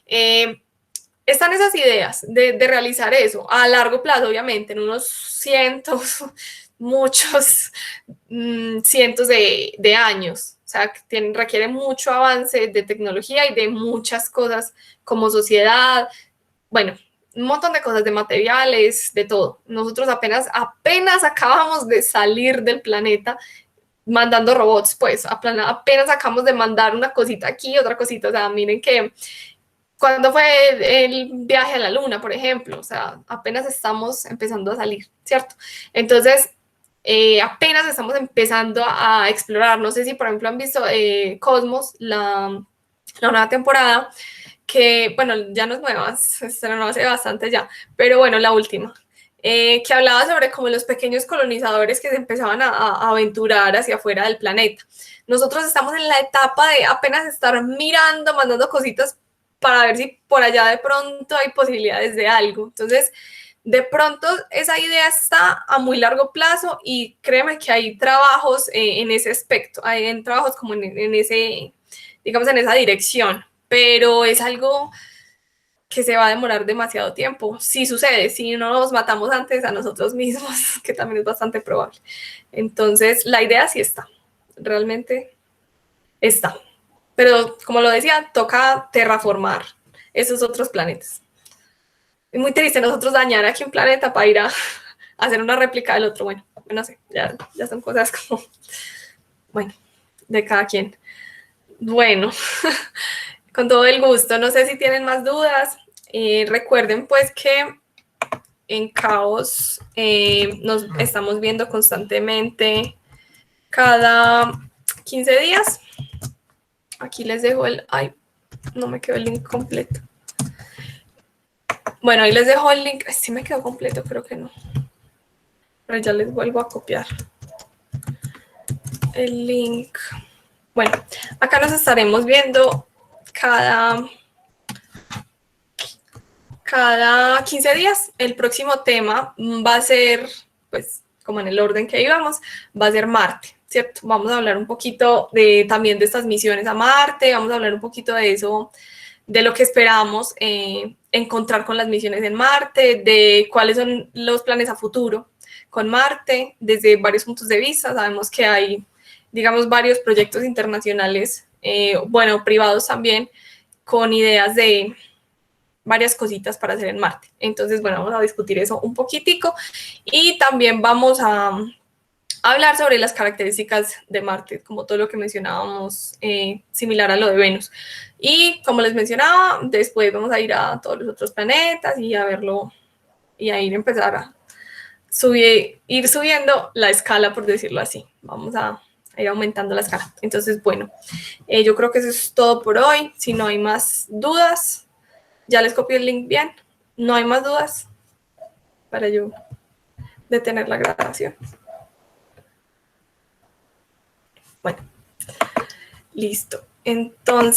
Speaker 1: Están esas ideas de realizar eso a largo plazo, obviamente, en unos muchos cientos de años. O sea, requiere mucho avance de tecnología y de muchas cosas como sociedad, bueno, un montón de cosas, de materiales, de todo. Nosotros apenas acabamos de salir del planeta mandando robots, pues apenas acabamos de mandar una cosita aquí, otra cosita. O sea, miren que cuando fue el viaje a la Luna, por ejemplo, o sea, apenas estamos empezando a salir, ¿cierto? Entonces, apenas estamos empezando a explorar. No sé si, por ejemplo, han visto Cosmos, la nueva temporada, que, bueno, ya no es nueva, se estrenó hace bastante ya, pero bueno, la última, que hablaba sobre como los pequeños colonizadores que se empezaban a aventurar hacia afuera del planeta. Nosotros estamos en la etapa de apenas estar mirando, mandando cositas para ver si por allá de pronto hay posibilidades de algo. Entonces, de pronto esa idea está a muy largo plazo y créeme que hay trabajos en ese aspecto, hay trabajos como en ese, digamos, en esa dirección, pero es algo que se va a demorar demasiado tiempo. Si sucede, si no nos matamos antes a nosotros mismos, que también es bastante probable. Entonces, la idea sí está, realmente está. Pero, como lo decía, toca terraformar esos otros planetas. Es muy triste nosotros dañar aquí un planeta para ir a hacer una réplica del otro. Bueno, no sé, ya son cosas como, bueno, de cada quien. Bueno, con todo el gusto. No sé si tienen más dudas. Recuerden pues que en Caos nos estamos viendo constantemente cada 15 días. Aquí les dejo ay, no me quedó el link completo. Bueno, ahí les dejo el link. Sí me quedó completo, creo que no. Pero ya les vuelvo a copiar el link. Bueno, acá nos estaremos viendo cada 15 días. El próximo tema va a ser, pues, como en el orden que íbamos, va a ser Marte, ¿cierto? Vamos a hablar un poquito también de estas misiones a Marte, vamos a hablar un poquito de eso, de lo que esperamos encontrar con las misiones en Marte, de cuáles son los planes a futuro con Marte desde varios puntos de vista. Sabemos que hay, digamos, varios proyectos internacionales, bueno, privados también, con ideas de varias cositas para hacer en Marte. Entonces, bueno, vamos a discutir eso un poquitico y también vamos a hablar sobre las características de Marte, como todo lo que mencionábamos, similar a lo de Venus. Y como les mencionaba, después vamos a ir a todos los otros planetas y a verlo y a empezar a ir subiendo la escala, por decirlo así. Vamos a ir aumentando la escala. Entonces, bueno, yo creo que eso es todo por hoy. Si no hay más dudas, ya les copié el link bien. No hay más dudas para yo detener la grabación. Bueno, listo. Entonces,